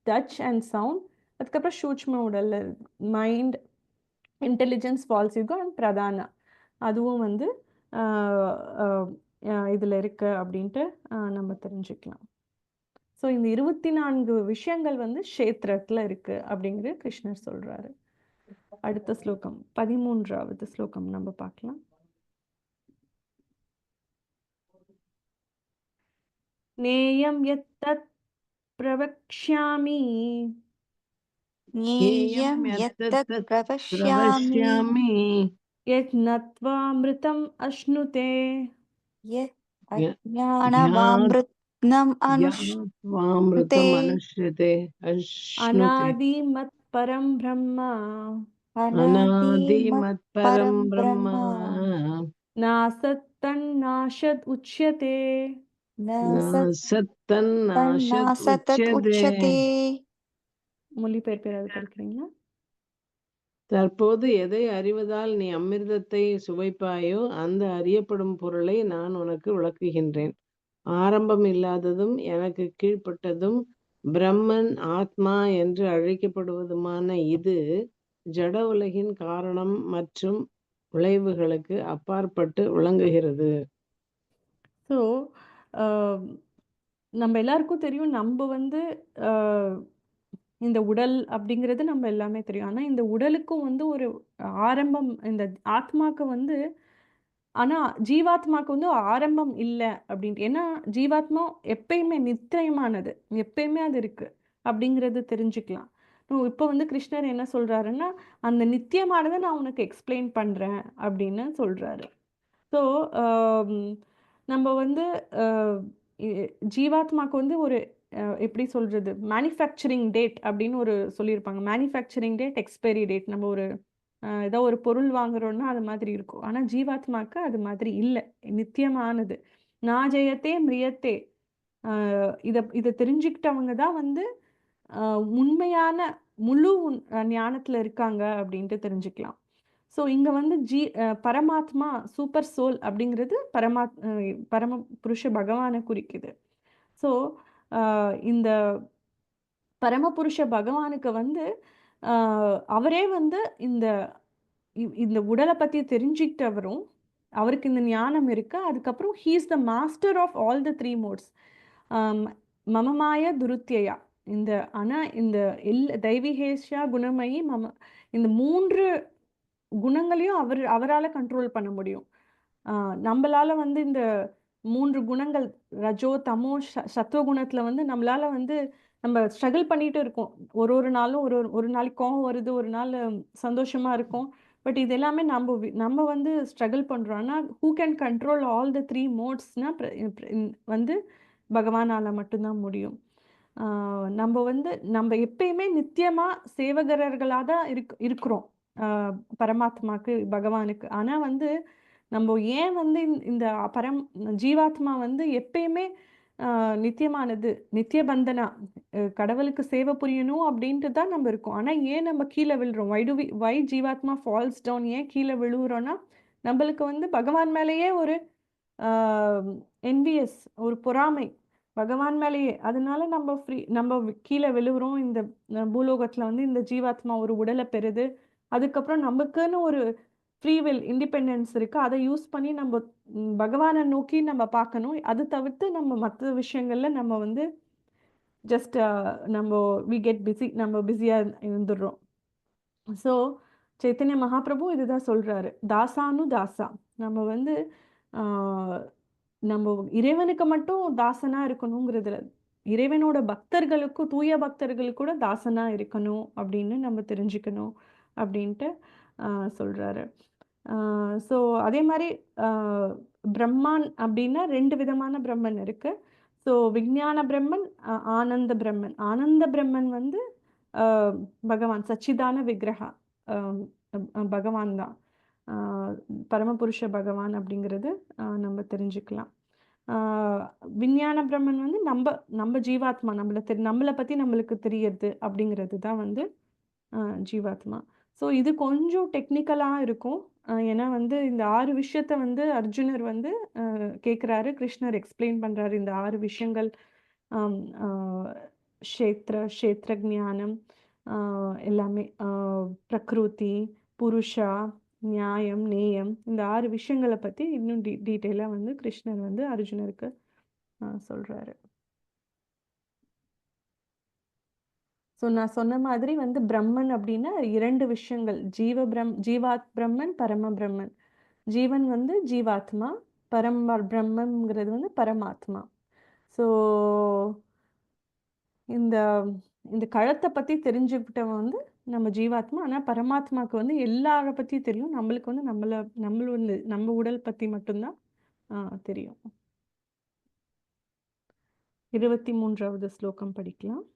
[SPEAKER 1] touch and sound. அதுக்கப்புறம் சூட்ச்ம உடல், mind, intelligence, false ego and பிரதானா, அதுவும் வந்து இதில் இருக்கு அப்படின்ட்டு நம்ம தெரிஞ்சுக்கலாம். ஸோ இந்த 24 விஷயங்கள் வந்து க்ஷேத்திரத்தில் இருக்கு அப்படிங்கிறது கிருஷ்ணர் சொல்றாரு. அடுத்த ஸ்லோகம் 13வது ஸ்லோகம் நம்ம பார்க்கலாம். நேயம் யத்தத் பிரவக்ஷ்யாமி
[SPEAKER 4] ஞேயம் யத்தத் பிரவக்ஷ்யாமி
[SPEAKER 1] யத் நத்வா அமிர்தம் அஷ்னுதே
[SPEAKER 4] யத் அஜ்ஞானவாம்ருத்னம் அனுஷ்ணுதே
[SPEAKER 1] அநாதி மத் பரம் பிரம்ம
[SPEAKER 4] அநாதிமத் பரம் பிரம்ம
[SPEAKER 1] நாசத் தன்னாஷத் உச்யதே.
[SPEAKER 2] நாசத்தன் நாசத்
[SPEAKER 4] நாசதத்
[SPEAKER 2] உச்சதே.
[SPEAKER 4] உச்சதே.
[SPEAKER 1] மொழிபெயர்ப்பு ஏதாவது படிக்கிறீங்களா?
[SPEAKER 2] தற்போது எதை அறிவதால் நீ அமிர்தத்தை சுவைப்பாயோ அந்த அறியப்படும் பொருளை நான் உனக்கு விளக்குகின்றேன். ஆரம்பம் இல்லாததும் எனக்கு கீழ்ப்பட்டதும் பிரம்மன் ஆத்மா என்று அழைக்கப்படுவதுமான இது ஜட உலகின் காரணம் மற்றும் விளைவுகளுக்கு அப்பாற்பட்டு விளங்குகிறது.
[SPEAKER 1] ஸோ நம்ம எல்லாருக்கும் தெரியும், நம்ம வந்து இந்த உடல் அப்படிங்கிறது நம்ம எல்லாமே தெரியும். ஆனால் இந்த உடலுக்கும் வந்து ஒரு ஆரம்பம், இந்த ஆத்மாக்கு வந்து, ஆனால் ஜீவாத்மாக்கு வந்து ஆரம்பம் இல்லை அப்படின்ட்டு. ஏன்னா ஜீவாத்மா எப்பயுமே நித்தியமானது, எப்பயுமே அது இருக்கு அப்படிங்கிறது தெரிஞ்சுக்கலாம். இப்போ வந்து கிருஷ்ணர் என்ன சொல்றாருன்னா, அந்த நித்தியமானதை நான் உனக்கு எக்ஸ்பிளைன் பண்றேன் அப்படின்னு சொல்றாரு. ஸோ நம்ம வந்து ஜீவாத்மாக்கு வந்து ஒரு எப்படி சொல்றது, மேனுஃபேக்சரிங் டேட் அப்படின்னு ஒரு சொல்லியிருப்பாங்க. Manufacturing date, expiry date. நம்ம ஒரு ஏதோ ஒரு பொருள் வாங்குறோம்னா அது மாதிரி இருக்கும். ஆனால் ஜீவாத்மாக்கு அது மாதிரி இல்லை, நித்தியமானது. நாஜயத்தே மிரியத்தே. இதை தெரிஞ்சுக்கிட்டவங்க தான் வந்து உண்மையான முழு ஞானத்தில் இருக்காங்க அப்படின்ட்டு தெரிஞ்சுக்கலாம். ஸோ இங்கே வந்து பரமாத்மா, சூப்பர் சோல் அப்படிங்கிறது பரம புருஷ பகவானை குறிக்குது. ஸோ இந்த பரமபுருஷ பகவானுக்கு வந்து அவரே வந்து இந்த இந்த உடலை பற்றி தெரிஞ்சுக்கிட்டவரும், அவருக்கு இந்த ஞானம் இருக்கு. அதுக்கப்புறம் he is the master of all the 3 modes. மமமாய துருத்தியா. இந்த ஆனால் இந்த தெய்வீகேஷா குணமயி இந்த 3 குணங்களையும் அவரால் கண்ட்ரோல் பண்ண முடியும். நம்மளால வந்து இந்த 3 குணங்கள், ரஜோ தமோ சத்துவகுணத்தில் வந்து நம்மளால வந்து நம்ம ஸ்ட்ரகிள் பண்ணிட்டு இருக்கோம். ஒரு நாளும் ஒரு நாளைக்கு கோவம் வருது, ஒரு நாள் சந்தோஷமா இருக்கும். பட் இது எல்லாமே நம்ம வந்து ஸ்ட்ரகிள் பண்ணுறோம். ஆனால் who can control all the 3 மோட்ஸ்னால் வந்து பகவானால் மட்டும்தான் முடியும். நம்ம வந்து நம்ம எப்பயுமே நித்தியமாக சேவகர்களாக தான் இருக்கிறோம் பரமாத்மாக்கு, பகவானுக்கு. ஆனால் வந்து நம்ம ஏன் வந்து இந்த ஜீவாத்மா வந்து எப்பயுமே நித்தியமானது, நித்திய பந்தனா, கடவுளுக்கு சேவை புரியணும் அப்படின்ட்டு தான் நம்ம இருக்கோம். ஆனால் ஏன் நம்ம கீழே விழுறோம்? வை ஜீவாத்மா ஃபால்ஸ் டவுன், ஏன் கீழே விழுவுறோன்னா, நம்மளுக்கு வந்து பகவான் மேலேயே ஒரு என்வியஸ், ஒரு பொறாமை பகவான் மேலேயே. அதனால நம்ம கீழே விழுவுறோம். இந்த பூலோகத்தில் வந்து இந்த ஜீவாத்மா ஒரு உடலை பெறுது. அதுக்கப்புறம் நமக்குன்னு ஒரு ஃப்ரீவில் இண்டிபெண்டன்ஸ் இருக்கு. அதை யூஸ் பண்ணி நம்ம பகவானை நோக்கி நம்ம பார்க்கணும். அது தவிர்த்து நம்ம மற்ற விஷயங்கள்ல நம்ம வந்து ஜஸ்ட் நம்ம வி கெட் பிஸி, நம்ம பிஸியாக இருந்துடுறோம். ஸோ சைத்தன்ய மகாபிரபு இதுதான் சொல்றாரு, தாசானு தாசா. நம்ம வந்து நம்ம இறைவனுக்கு மட்டும் தாசனா இருக்கணுங்கிறதுல, இறைவனோட பக்தர்களுக்கும், தூய பக்தர்களுக்கு கூட தாசனா இருக்கணும் அப்படின்னு நம்ம தெரிஞ்சுக்கணும் அப்படின்ட்டு சொல்றாரு. ஸோ அதே மாதிரி பிரம்மான் அப்படின்னா 2 விதமான பிரம்மன் இருக்கு. ஸோ விஞ்ஞான பிரம்மன், ஆனந்த பிரம்மன். ஆனந்த பிரம்மன் வந்து பகவான் சச்சிதான விக்கிரகா, பகவான் தான், பரமபுருஷ பகவான் அப்படிங்கிறது நம்ம தெரிஞ்சுக்கலாம். விஞ்ஞான பிரம்மன் வந்து நம்ம ஜீவாத்மா, நம்மளை பற்றி நம்மளுக்கு தெரியறது அப்படிங்கிறது தான் வந்து ஜீவாத்மா. ஸோ இது கொஞ்சம் டெக்னிக்கலாக இருக்கும். ஏன்னா வந்து இந்த 6 விஷயத்த வந்து அர்ஜுனர் வந்து கேட்குறாரு, கிருஷ்ணர் எக்ஸ்பிளைன் பண்ணுறாரு. இந்த 6 விஷயங்கள், க்ஷேத்திர ஞானம், எல்லாமே, பிரகிருதி, புருஷா, நியாயம், நேயம், இந்த 6 விஷயங்களை பற்றி இன்னும் டீட்டெயிலாக வந்து கிருஷ்ணர் வந்து அர்ஜுனருக்கு சொல்கிறாரு. ஸோ நான் சொன்ன மாதிரி வந்து பிரம்மன் அப்படின்னா 2 விஷயங்கள், ஜீவாத் பிரம்மன், பரம பிரம்மன். ஜீவன் வந்து ஜீவாத்மா, பரம பிரம்மங்கிறது வந்து பரமாத்மா. ஸோ இந்த இந்த கழத்தை பற்றி தெரிஞ்சுக்கிட்டவன் வந்து நம்ம ஜீவாத்மா. ஆனால் பரமாத்மாவுக்கு வந்து எல்லாரை பற்றியும் தெரியும். நம்மளுக்கு வந்து நம்ம உடல் பற்றி மட்டும்தான் தெரியும். 23வது ஸ்லோகம் படிக்கலாம்.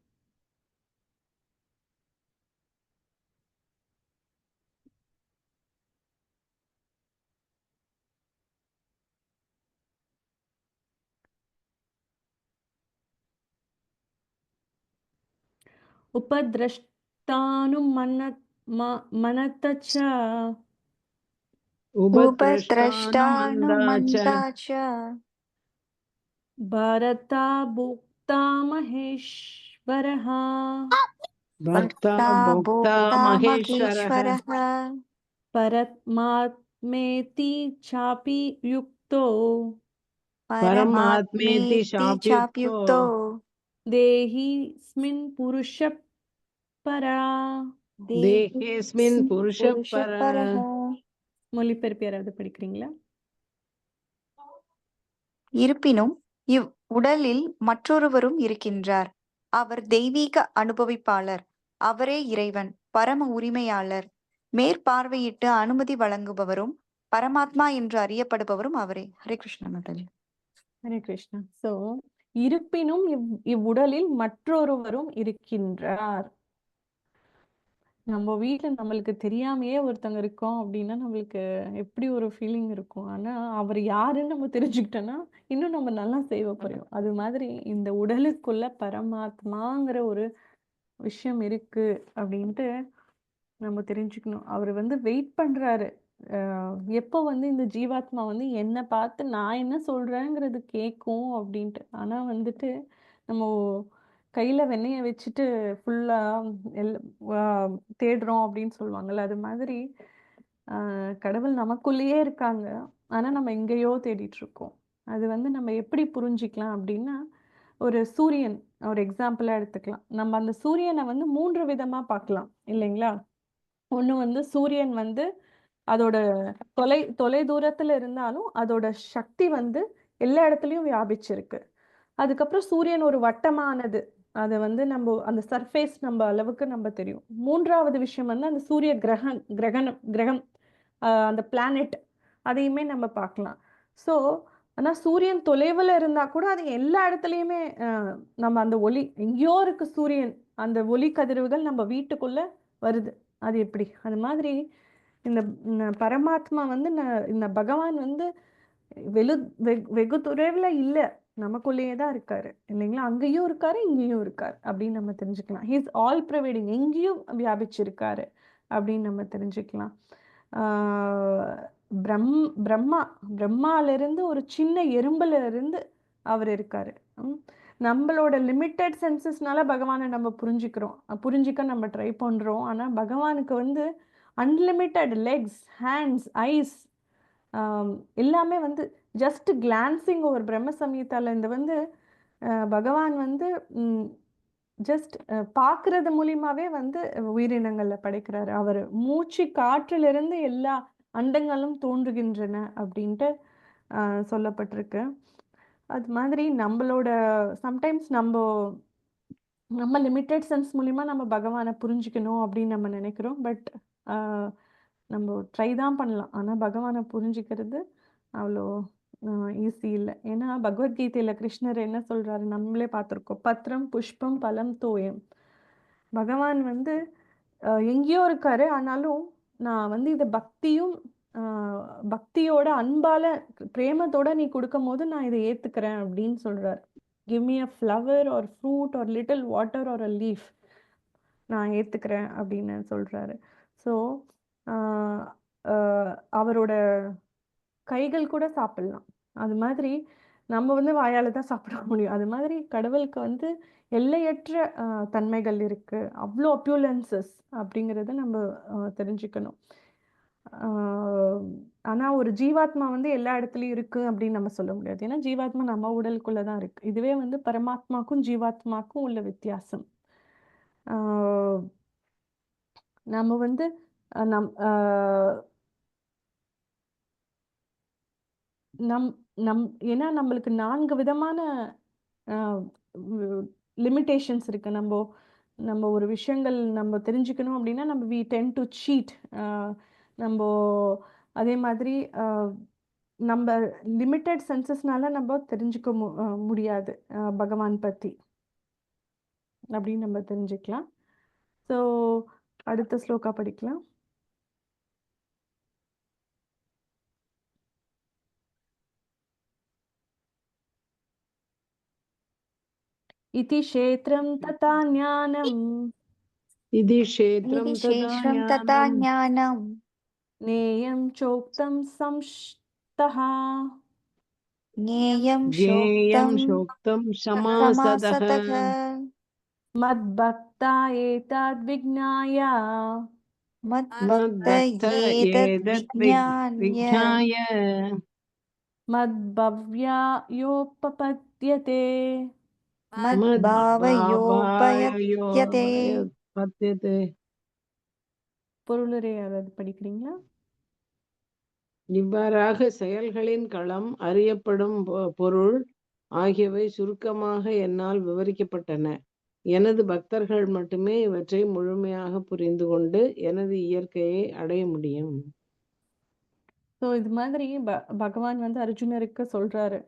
[SPEAKER 1] उपद्रष्टानुमनत च
[SPEAKER 2] उपद्रष्टानुमन्दाच
[SPEAKER 4] उपद्रष्टानुमन्ता च
[SPEAKER 1] भरता भोक्ता महेश्वरः
[SPEAKER 2] भर्ता
[SPEAKER 4] भक्ता
[SPEAKER 2] भोक्ता
[SPEAKER 4] भोक्ता
[SPEAKER 2] महेश्वरः
[SPEAKER 4] महेश्वरः
[SPEAKER 1] परमात्मेति चापि युक्तो
[SPEAKER 2] परमात्मेति
[SPEAKER 4] परमात्मेति
[SPEAKER 2] शाप्युक्तो
[SPEAKER 4] चाप्युक्तो
[SPEAKER 1] देहिस्मिन् पुरुषः परा
[SPEAKER 2] देहेऽस्मिन्
[SPEAKER 4] देहेऽस्मिन्
[SPEAKER 2] पुरुषः
[SPEAKER 4] पुरुषः
[SPEAKER 2] पर
[SPEAKER 4] परः
[SPEAKER 1] மொழிபெயர்ப்பு யாராவது படிக்கிறீங்களா?
[SPEAKER 4] இருப்பினும் இவ் உடலில் மற்றொருவரும் இருக்கின்றார். அவர் தெய்வீக அனுபவிப்பாளர். அவரே இறைவன், பரம உரிமையாளர், மேற்பார்வையிட்டு அனுமதி வழங்குபவரும் பரமாத்மா என்று அறியப்படுபவரும் அவரே. ஹரே கிருஷ்ணா மாதாஜி.
[SPEAKER 1] ஹரே கிருஷ்ணா. சோ இருப்பினும் இவ்வுடலில் மற்றொருவரும் இருக்கின்றார். நம்ம வீட்ல நம்மளுக்கு தெரியாமயே ஒருத்தங்க இருக்கோம் அப்படின்னா நம்மளுக்கு எப்படி ஒரு ஃபீலிங் இருக்கும். ஆனா அவர் யாருன்னு நம்ம தெரிஞ்சுக்கிட்டோம்னா இன்னும் நம்ம நல்லா செய்வ போறோம். அது மாதிரி இந்த உடலுக்குள்ள பரமாத்மாங்கிற ஒரு விஷயம் இருக்கு அப்படின்ட்டு நம்ம தெரிஞ்சுக்கணும். அவர் வந்து வெயிட் பண்றாரு. எப்போ வந்து இந்த ஜீவாத்மா வந்து என்ன பார்த்து நான் என்ன சொல்றேங்கிறது கேட்கும் அப்படின்ட்டு. ஆனா வந்துட்டு நம்ம கையில வெண்ணெய வச்சுட்டு ஃபுல்லா எல் தேடுறோம் அப்படின்னு சொல்லுவாங்கல்ல. அது மாதிரி கடவுள் நமக்குள்ளேயே இருக்காங்க. ஆனா நம்ம எங்கேயோ தேடிட்டு இருக்கோம். அது வந்து நம்ம எப்படி புரிஞ்சுக்கலாம் அப்படின்னா, ஒரு சூரியன் ஒரு எக்ஸாம்பிளா எடுத்துக்கலாம். நம்ம அந்த சூரியனை வந்து 3 விதமா பார்க்கலாம் இல்லைங்களா? ஒண்ணு வந்து சூரியன் வந்து அதோட தொலை தூரத்துல இருந்தாலும் அதோட சக்தி வந்து எல்லா இடத்துலயும் வியாபிச்சிருக்கு. அதுக்கப்புறம் சூரியன் ஒரு வட்டமானது. அது வந்து நம்ம அந்த சர்ஃபேஸ் நம்ம அளவுக்கு நம்ம தெரியும். 3வது விஷயம் வந்து அந்த சூரிய கிரகம் அந்த பிளானெட் அதையுமே நம்ம பார்க்கலாம். ஸோ ஆனா சூரியன் தொலைவுல இருந்தா கூட அது எல்லா இடத்துலயுமே நம்ம அந்த ஒளி எங்கேயோ இருக்கு சூரியன். அந்த ஒளி கதிர்வுகள் நம்ம வீட்டுக்குள்ள வருது. அது எப்படி? அது மாதிரி இந்த பரமாத்மா வந்து இந்த பகவான் வந்து வெகு தொலைவுல இல்ல. நமக்குள்ளேயே தான் இருக்காரு இல்லைங்களா? அங்கேயும் இருக்காரு, இங்கேயும் இருக்காரு அப்படின்னு நம்ம தெரிஞ்சுக்கலாம். ஹி இஸ் ஆல் ப்ரிவைடிங், எங்கேயும் வியாபிச்சிருக்காரு அப்படின்னு நம்ம தெரிஞ்சுக்கலாம். பிரம்மால இருந்து ஒரு சின்ன எறும்புல இருந்து அவர் இருக்காரு. நம்மளோட லிமிட்டட் சென்சஸ்னால பகவானை நம்ம புரிஞ்சிக்க நம்ம ட்ரை பண்றோம். ஆனா பகவானுக்கு வந்து அன்லிமிட்டெட் லெக்ஸ், ஹேண்ட்ஸ், ஐஸ் எல்லாமே வந்து ஜஸ்ட் கிளான்சிங் ஓவர் பிரம்ம சம்ஹிதால இந்த வந்து பகவான் வந்து ஜஸ்ட் பார்க்கறது மூலியமாவே வந்து உயிரினங்களை படைக்கிறாரு. அவர் மூச்சு காற்றிலிருந்து எல்லா அண்டங்களும் தோன்றுகின்றன அப்படின்ட்டு சொல்லப்பட்டிருக்கு. அது மாதிரி நம்மளோட சம்டைம்ஸ் நம்ம லிமிட்டட் சென்ஸ் மூலிமா நம்ம பகவானை புரிஞ்சுக்கணும் அப்படின்னு நம்ம நினைக்கிறோம். பட் நம்ம ட்ரை தான் பண்ணலாம். ஆனால் பகவானை புரிஞ்சுக்கிறது அவ்வளோ ஈஸி இல்லை. ஏன்னா பகவத்கீதையில கிருஷ்ணர் என்ன சொல்றாரு நம்மளே பார்த்துருக்கோம். பத்திரம் புஷ்பம் பலம் தோயம். பகவான் வந்து எங்கேயோ இருக்காரு. ஆனாலும் நான் வந்து இதை பக்தியோட அன்பால பிரேமத்தோட நீ கொடுக்கும் போது நான் இதை ஏத்துக்கிறேன் அப்படின்னு சொல்றாரு. Give me a flower or fruit or little water or a leaf, நான் ஏத்துக்கிறேன் அப்படின்னு சொல்றாரு. ஸோ அவரோட கைகள் கூட சாப்பிடலாம். அது மாதிரி நம்ம வந்து வாயால தான் சாப்பிட முடியும். அது மாதிரி கடவுளுக்கு வந்து எல்லையற்ற தன்மைகள் இருக்கு. அவ்வளோ அப்யூலன்சஸ் அப்படிங்கிறத நம்ம தெரிஞ்சுக்கணும். ஆனா ஒரு ஜீவாத்மா வந்து எல்லா இடத்துலயும் இருக்கு அப்படின்னு நம்ம சொல்ல முடியாது. ஏன்னா ஜீவாத்மா நம்ம உடலுக்குள்ளதான் இருக்கு. இதுவே வந்து பரமாத்மாக்கும் ஜீவாத்மாக்கும் உள்ள வித்தியாசம். நம்ம வந்து ஏன்னா நம்மளுக்கு 4 விதமான லிமிட்டேஷன்ஸ் இருக்கு. நம்ம ஒரு விஷயங்கள் நம்ம தெரிஞ்சுக்கணும் அப்படின்னா நம்ம வி டென் டு சீட். நம்ம அதே மாதிரி நம்ம லிமிட்டட் சென்சஸ்னால நம்ம தெரிஞ்சுக்க முடியாது பகவான் பத்தி அப்படின்னு நம்ம தெரிஞ்சுக்கலாம். ஸோ அடுத்த ஸ்லோகா படிக்கலாம். इति क्षेत्रं तथा ज्ञानं
[SPEAKER 2] इति
[SPEAKER 4] इति
[SPEAKER 2] क्षेत्रं तथा
[SPEAKER 4] क्षेत्रं तथा
[SPEAKER 2] ज्ञानं
[SPEAKER 4] ज्ञानं
[SPEAKER 1] नेयं चोक्तं संष्टः
[SPEAKER 4] ज्ञेयं
[SPEAKER 2] ज्ञेयं
[SPEAKER 4] शोक्तं
[SPEAKER 2] शोक्तं समासतः
[SPEAKER 4] समासतः
[SPEAKER 1] मद्भक्ता एतद्विज्ञाय
[SPEAKER 4] मद्भक्त
[SPEAKER 2] मद्भक्त
[SPEAKER 4] एतद्
[SPEAKER 2] एतत्
[SPEAKER 4] विज्ञाय
[SPEAKER 2] विज्ञाय
[SPEAKER 1] मद्भव्यायोपपद्यते
[SPEAKER 4] मद्भावयोपयत्यते
[SPEAKER 2] மத்பாவயோபத்யதே.
[SPEAKER 1] பொருளுரை யாராவது படிக்கிறீங்களா?
[SPEAKER 2] இவ்வாறாக செயல்களின் களம், அறியப்படும் பொருள் ஆகியவை சுருக்கமாக என்னால் விவரிக்கப்பட்டன. எனது பக்தர்கள் மட்டுமே இவற்றை முழுமையாக புரிந்து கொண்டு எனது இயற்கையை அடைய முடியும்.
[SPEAKER 1] ஸோ இது மாதிரி பகவான் வந்து அர்ஜுனருக்கு சொல்றாரு,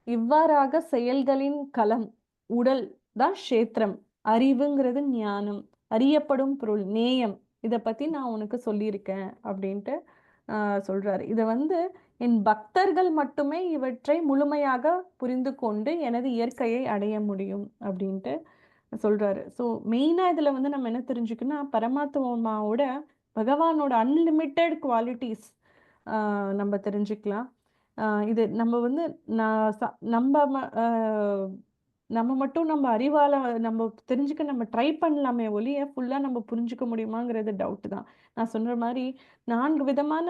[SPEAKER 1] இவ்வாறாக செயல்களின் களம், உடல் தான் க்ஷேத்திரம், அறிவுங்கிறது ஞானம், அறியப்படும் பொருள் நேயம், இதை பத்தி நான் உனக்கு சொல்லியிருக்கேன் அப்படின்ட்டு சொல்றாரு. இதை வந்து என் பக்தர்கள் மட்டுமே இவற்றை முழுமையாக புரிந்து கொண்டு எனது இயற்கையை அடைய முடியும் அப்படின்ட்டு சொல்றாரு. ஸோ மெயினா இதுல வந்து நம்ம என்ன தெரிஞ்சுக்கணும்னா, பரமாத்மாவோட பகவானோட அன்லிமிட்டெட் குவாலிட்டிஸ் நம்ம தெரிஞ்சுக்கலாம். இது நம்ம வந்து நம்ம மட்டும் நம்ம அறிவால நம்ம தெரிஞ்சுக்க நம்ம ட்ரை பண்ணலாமே ஒழிய ஃபுல்லா நம்ம புரிஞ்சுக்க முடியுமாங்கிறது டவுட் தான். நான் சொன்ன மாதிரி 4 விதமான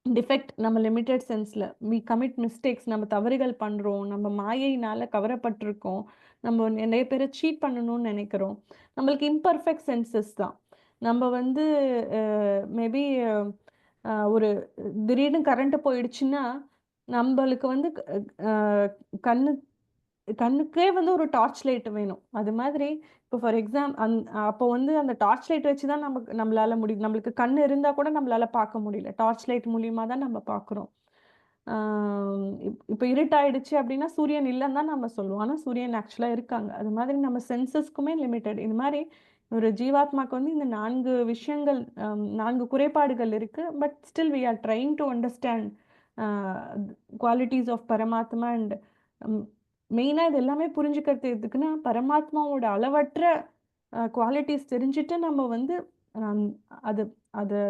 [SPEAKER 1] டிஃபெக்ட் நம்ம லிமிட்டெட் சென்ஸ்ல கமிட் மிஸ்டேக்ஸ், நம்ம தவறுகள் பண்றோம், நம்ம மாயையினால கவரப்பட்டிருக்கோம், நம்ம நிறைய பேரை சீட் பண்ணணும்னு நினைக்கிறோம். நம்மளுக்கு இம்பர்ஃபெக்ட் சென்சஸ் தான். நம்ம வந்து மேபி ஒரு திடீர்னு கரண்ட் போயிடுச்சுன்னா நம்மளுக்கு வந்து கண்ணுக்கே வந்து ஒரு டார்ச் லைட் வேணும். அது மாதிரி இப்போ ஃபார் அப்போ வந்து அந்த டார்ச் லைட் வச்சு தான் நம்மளால முடியும். நம்மளுக்கு கண் இருந்தால் கூட நம்மளால பார்க்க முடியல, டார்ச் லைட் மூலியமா தான் நம்ம பார்க்குறோம். இப்போ இருட்டாயிடுச்சு அப்படின்னா சூரியன் இல்லைன்னு தான் நம்ம சொல்லுவோம், ஆனால் சூரியன் ஆக்சுவலாக இருக்காங்க. அது மாதிரி நம்ம சென்சஸ்க்குமே லிமிட்டட். இது மாதிரி ஒரு ஜீவாத்மாக்கு வந்து இந்த 4 விஷயங்கள், 4 குறைபாடுகள் இருக்கு. But still we are trying to understand qualities of பரமாத்மா. அண்ட் மெயினாக இது எல்லாமே புரிஞ்சுக்கிறது எதுக்குன்னா, பரமாத்மாவோட அளவற்ற குவாலிட்டிஸ் தெரிஞ்சுட்டு நம்ம வந்து அது அதை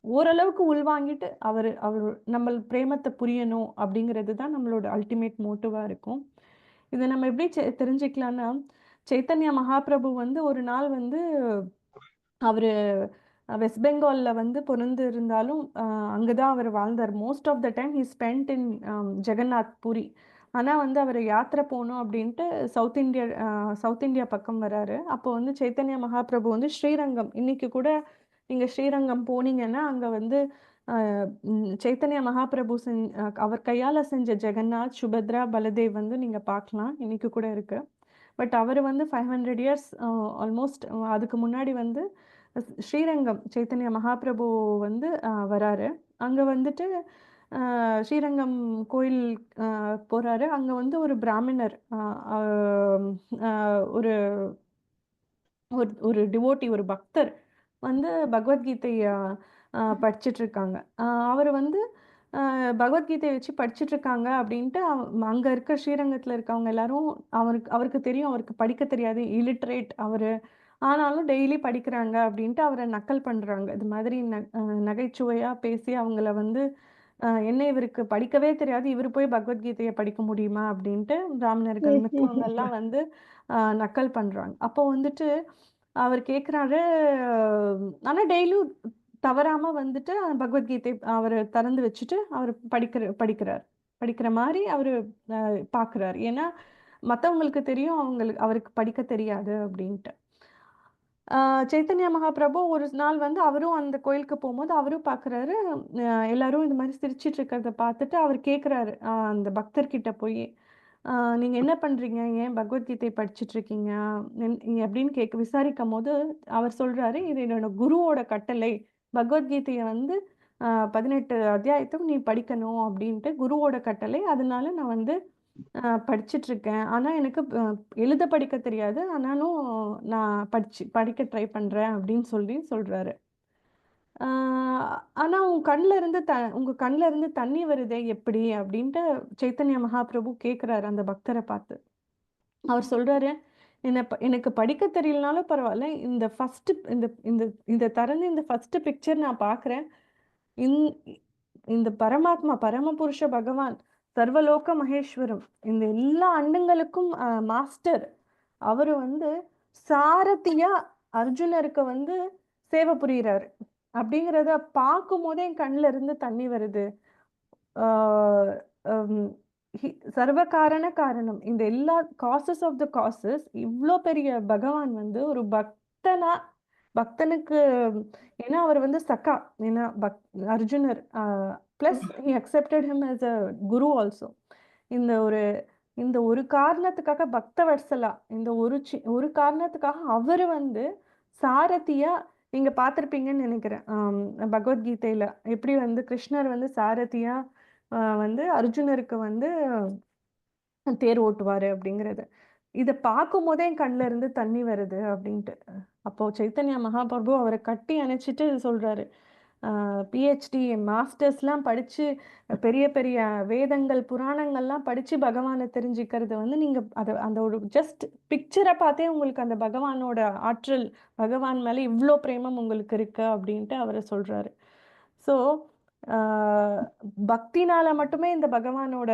[SPEAKER 1] ஓரளவுக்கு உள்வாங்கிட்டு அவர் நம்ம பிரேமத்தை புரியணும் அப்படிங்கிறது தான் நம்மளோட அல்டிமேட் மோட்டிவாக இருக்கும். இதை நம்ம எப்படி தெரிஞ்சுக்கலான்னா, சைத்தன்யா மகாபிரபு வந்து ஒரு நாள் வந்து அவர் வெஸ்ட் பெங்காலில் வந்து பிறந்து இருந்தாலும் அங்கே தான் அவர் வாழ்ந்தார். Most of the time he spend in Jagannath Puri. ஆனால் வந்து அவர் யாத்திரை போகணும் அப்படின்ட்டு சவுத் இந்தியா பக்கம் வராரு. அப்போ வந்து சைத்தன்யா மகாபிரபு வந்து ஸ்ரீரங்கம், இன்னைக்கு கூட நீங்கள் ஸ்ரீரங்கம் போனீங்கன்னா அங்கே வந்து சைத்தன்யா மகாபிரபு அவர் கையால் செஞ்ச ஜெகநாத், சுபத்ரா, பலதேவ் வந்து நீங்கள் பார்க்கலாம், இன்னைக்கு கூட இருக்கு. பட் அவர் வந்து 500 இயர்ஸ் ஆல்மோஸ்ட் அதுக்கு முன்னாடி வந்து ஸ்ரீரங்கம் சைத்தன்யா மகாபிரபு வந்து வராரு. அங்கே வந்துட்டு ஸ்ரீரங்கம் கோயில் போகிறாரு. அங்கே வந்து ஒரு பிராமணர், ஒரு ஒரு டிவோட்டி, ஒரு பக்தர் வந்து பகவத்கீதை படிச்சுட்டு இருக்காங்க. அவர் வந்து பகவத்கீதையை வச்சு படிச்சுட்டு இருக்காங்க அப்படின்ட்டு அங்கே இருக்க ஸ்ரீரங்கத்தில் இருக்கவங்க எல்லாரும் அவருக்கு தெரியும், அவருக்கு படிக்க தெரியாது, இல்லிட்ரேட் அவர், ஆனாலும் டெய்லி படிக்கிறாங்க அப்படின்ட்டு அவரை நக்கல் பண்ணுறாங்க. இது மாதிரி நகைச்சுவையாக பேசி அவங்கள வந்து என்ன இவருக்கு படிக்கவே தெரியாது, இவர் போய் பகவத்கீதையை படிக்க முடியுமா அப்படின்ட்டு பிராமணர்கள் மித்தவங்கெல்லாம் வந்து நக்கல் பண்ணுறாங்க. அப்போ வந்துட்டு அவர் கேட்குறாரு, ஆனால் டெய்லியும் தவறாமல் வந்துட்டு பகவத்கீதை அவர் திறந்து வச்சுட்டு அவர் படிக்கிற மாதிரி அவர் பார்க்குறாரு. ஏன்னா மற்றவங்களுக்கு தெரியும் அவருக்கு படிக்க தெரியாது அப்படின்ட்டு. சைத்தன்யா மகாபிரபு ஒரு நாள் வந்து அவரும் அந்த கோயிலுக்கு போகும்போது அவரும் பார்க்குறாரு, எல்லாரும் இது மாதிரி சிரிச்சிட்டு இருக்கிறத பார்த்துட்டு அவர் கேட்குறாரு அந்த பக்தர்கிட்ட போய், நீங்கள் என்ன பண்ணுறீங்க, ஏன் பகவத்கீதை படிச்சுட்டு இருக்கீங்க அப்படின்னு விசாரிக்கும் போது அவர் சொல்கிறாரு, இது என்னோட குருவோட கட்டளை, பகவத்கீதையை வந்து 18 அத்தியாயத்துக்கு நீ படிக்கணும் அப்படின்ட்டு குருவோட கட்டளை, அதனால நான் வந்து படிச்சுட்டு இருக்கேன். ஆனால் எனக்கு எழுத படிக்க தெரியாது, ஆனாலும் நான் படிக்க ட்ரை பண்ணுறேன் அப்படின்னு சொல்கிறாரு. ஆனால் உங்கள் கண்ணில் இருந்து தண்ணி வருதே எப்படி அப்படின்ட்டு சைத்தன்யா மகாபிரபு கேட்குறாரு அந்த பக்தரை பார்த்து. அவர் சொல்கிறாரு, எனக்கு படிக்க தெரியலனாலும் பரவாயில்ல. இந்த ஃபர்ஸ்ட் இந்த இந்த இந்த திறந்து இந்த ஃபர்ஸ்ட் பிக்சர் நான் பார்க்குறேன். இந் இந்த பரமாத்மா, பரமபுருஷ பகவான், சர்வலோக மகேஸ்வரம், இந்த எல்லா அண்டங்களுக்கும் மாஸ்டர். அவரு வந்து சாரதியா அர்ஜுனருக்கு வந்து சேவை புரியுறாரு. அப்படிங்கிறத பார்க்கும் போதே என் கண்ணுல இருந்து தண்ணி வருது. ஆஹ் ஹம் சர்வ காரணம் இந்த எல்லா காசஸ் ஆஃப் த காசஸ், இவ்வளோ பெரிய பகவான் வந்து ஒரு பக்தனுக்கு, ஏன்னா அவர் வந்து சக்கா, ஏன்னா அர்ஜுனர் plus he accepted him as a Guru also. இந்த ஒரு இந்த ஒரு காரணத்துக்காக பக்த வத்சலா, இந்த ஒரு காரணத்துக்காக அவர் வந்து சாரதியா, நீங்க பார்த்திருப்பீங்கன்னு நினைக்கிறேன். பகவத்கீதையில எப்படி வந்து கிருஷ்ணர் வந்து சாரதியா வந்து அர்ஜுனருக்கு வந்து தேர் ஓட்டுவாரு அப்படிங்கிறது. இதை பார்க்கும் போதே என் கண்ணுல இருந்து தண்ணி வருது அப்படின்ட்டு. அப்போ சைத்தன்யா மகாபிரபு அவரை கட்டி அணைச்சிட்டு சொல்றாரு, பிஹெச்டி மாஸ்டர்ஸ்லாம் படிச்சு பெரிய பெரிய வேதங்கள் புராணங்கள்லாம் படிச்சு பகவானை தெரிஞ்சுக்கிறது வந்து நீங்க அந்த ஒரு ஜஸ்ட் பிக்சரை பார்த்தே உங்களுக்கு அந்த பகவானோட ஆற்றல், பகவான் மேல இவ்வளோ பிரேமம் உங்களுக்கு இருக்கு அப்படின்ட்டு அவரை சொல்றாரு. ஸோ பக்தினால மட்டுமே இந்த பகவானோட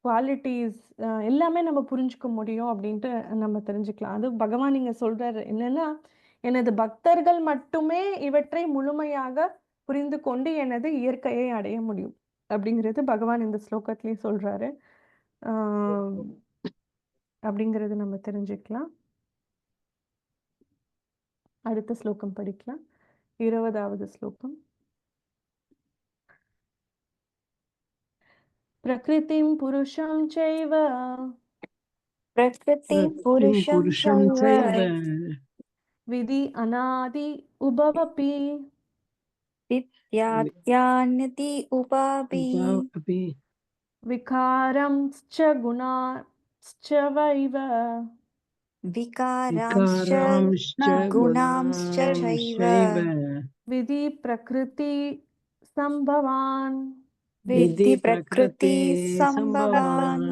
[SPEAKER 1] குவாலிட்டிஸ் எல்லாமே நம்ம புரிஞ்சுக்க முடியும் அப்படின்ட்டு நம்ம தெரிஞ்சுக்கலாம். அது பகவான் நீங்க சொல்றாரு என்னன்னா, எனது பக்தர்கள் மட்டுமே இவற்றை முழுமையாக புரிந்து கொண்டு எனது இயற்கையை அடைய முடியும் அப்படிங்கிறது பகவான் இந்த ஸ்லோகத்திலேயே சொல்றாரு. அப்படிங்கிறது நம்ம தெரிஞ்சுக்கலாம். அடுத்த ஸ்லோகம் படிக்கலாம். 20வது ஸ்லோகம். பிரகிருதிம் புருஷம் சைவ
[SPEAKER 4] प्रकृतिं पुरुषं
[SPEAKER 2] पुरुषं
[SPEAKER 4] चैव
[SPEAKER 2] चैव
[SPEAKER 1] விதி அநாதி உபவபி
[SPEAKER 4] विद्याद्यानिति उपापि
[SPEAKER 2] अपि
[SPEAKER 1] விகாரம்ச்ச குணாश्च வைவ
[SPEAKER 4] विकारांश्च
[SPEAKER 2] विकारांश्च
[SPEAKER 4] गुणांश्च चैव
[SPEAKER 2] गुणांश्चैव
[SPEAKER 1] விதி பிரகிருதி சம்பவான்.
[SPEAKER 4] विद्धि प्रकृति संभवान्
[SPEAKER 2] சம்பவான்.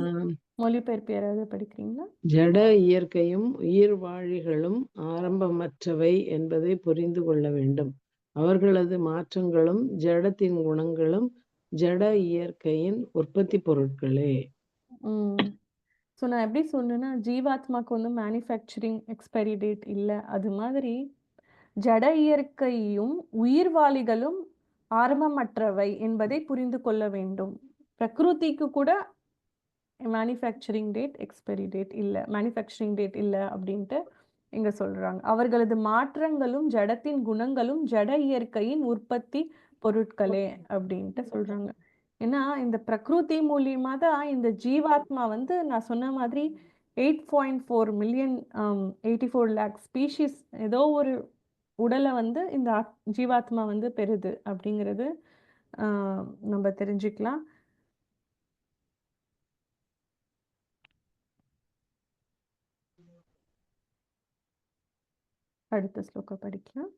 [SPEAKER 1] மொழிபெயர்ப்பு யாராவது படிக்கிறீங்களா?
[SPEAKER 2] ஜட இயற்கையும் உயிர் வாழிகளும் ஆரம்பமற்றவை என்பதை புரிந்து கொள்ள வேண்டும். அவர்களது மாற்றங்களும் ஜடத்தின் குணங்களும் ஜட இயற்கையின் உற்பத்தி பொருட்களே.
[SPEAKER 1] ஸோ நான் எப்படி சொன்னேன்னா, ஜீவாத்மாக்கு வந்து மேனுஃபேக்சரிங் எக்ஸ்பைரி டேட் இல்லை. அது மாதிரி ஜட இயற்கையும் உயிர்வாளிகளும் ஆரம்பமற்றவை என்பதை புரிந்து கொள்ள வேண்டும். பிரகிருதிக்கு கூட மேனுஃபேக்சரிங் டேட் எக்ஸ்பைரி டேட் இல்லை, மேனுஃபேக்சரிங் டேட் இல்லை அப்படின்ட்டு இங்க சொல்றாங்க. அவர்களது மாற்றங்களும் ஜடத்தின் குணங்களும் ஜட இயற்கையின் உற்பத்தி பொருட்களே அப்படின்ட்டு சொல்றாங்க. ஏன்னா இந்த பிரகிருதி மூலியமா தான் இந்த ஜீவாத்மா வந்து நான் சொன்ன மாதிரி 8.4 மில்லியன் 84 லேக் ஸ்பீஷிஸ் ஏதோ ஒரு உடலை வந்து இந்த ஜீவாத்மா வந்து பெறுது அப்படிங்கிறது நம்ம தெரிஞ்சுக்கலாம். அடுத்த ஸ்லோகம் படிக்கலாம்.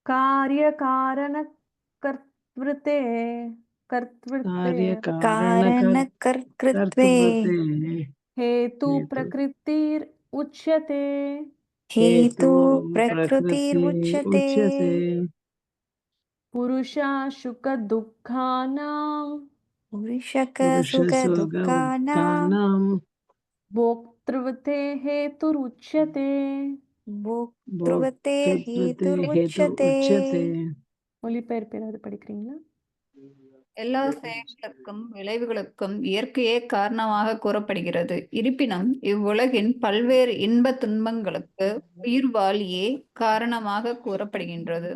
[SPEAKER 1] காரிய காரண கர்த்ருதே
[SPEAKER 4] कारणकर्तृत्वे
[SPEAKER 1] हेतु प्रकृतिर् उच्यते
[SPEAKER 4] हेतु प्रकृतिरुच्यते
[SPEAKER 1] पुरुषा सुख दुःखानां
[SPEAKER 4] पुरुषसुखदुःखानां
[SPEAKER 1] भोक्तृते हेतुरुच्यते.
[SPEAKER 4] भोक्तृते हेतुरुच्यते.
[SPEAKER 1] மொழிபெயர்ப்பு ஏதாவது படிக்கிறீங்களா?
[SPEAKER 6] எல்லா செயல்களுக்கும் விளைவுகளுக்கும் இயற்கையே காரணமாக கூறப்படுகிறது. இருப்பினும் இவ்வுலகின் பல்வேறு இன்ப துன்பங்களுக்கு உயிர்வாழியே காரணமாக கூறப்படுகின்றது.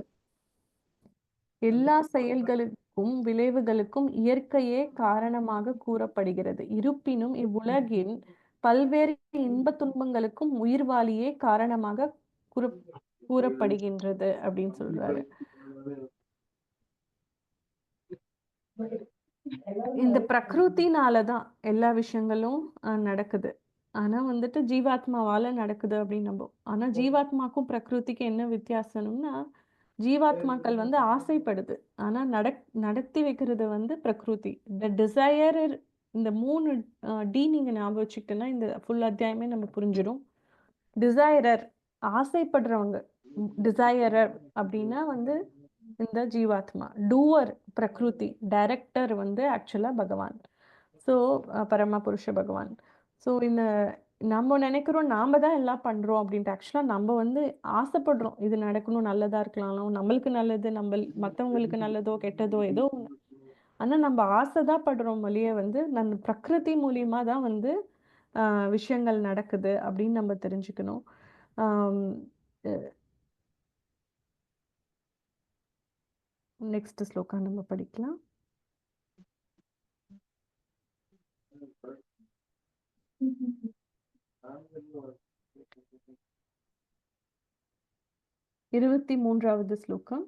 [SPEAKER 1] எல்லா செயல்களுக்கும் விளைவுகளுக்கும் இயற்கையே காரணமாக கூறப்படுகிறது. இருப்பினும் இவ்வுலகின் பல்வேறு இன்ப துன்பங்களுக்கும் உயிர்வாழியே காரணமாக கூறப்படுகின்றது அப்படின்னு சொல்றாரு. இந்த பிரகிருத்தினாலதான் எல்லா விஷயங்களும் நடக்குது. ஆனா வந்துட்டு ஜீவாத்மாவால நடக்குது அப்படின்னு நம்பும். ஆனா ஜீவாத்மாக்கும் பிரகிருதிக்கு என்ன வித்தியாசம்னா, ஜீவாத்மாக்கள் வந்து ஆசைப்படுது. ஆனா நடத்தி வைக்கிறது வந்து பிரகிருதி. த டிசையர் இந்த 3 டி நீங்க ஞாபகம் வச்சுக்கிட்டோன்னா இந்த ஃபுல் அத்தியாயமே நம்ம புரிஞ்சிடும். டிசைரர் ஆசைப்படுறவங்க. டிசையரர் அப்படின்னா வந்து இந்த ஜீவாத்மா. டூவர் பிரகிருதி. டைரக்டர் வந்து ஆக்சுவலா பகவான். ஸோ பரம புருஷ பகவான். ஸோ இந்த நம்ம நினைக்கிறோம் நாம தான் எல்லாம் பண்றோம் அப்படின்ட்டு. ஆக்சுவலா நம்ம வந்து ஆசைப்படுறோம் இது நடக்கணும், நல்லதா இருக்கலாம், நம்மளுக்கு நல்லது, மற்றவங்களுக்கு நல்லதோ கெட்டதோ ஏதோ ஒண்ணு. ஆனா நம்ம ஆசை தான் படுறோம் மொழிய வந்து நம்ம பிரகிருதி மூலியமா தான் வந்து விஷயங்கள் நடக்குது அப்படின்னு நம்ம தெரிஞ்சுக்கணும். நெக்ஸ்ட் ஸ்லோகா நம்ம படிக்கலாம். இருபத்தி மூன்றாவது ஸ்லோகம்.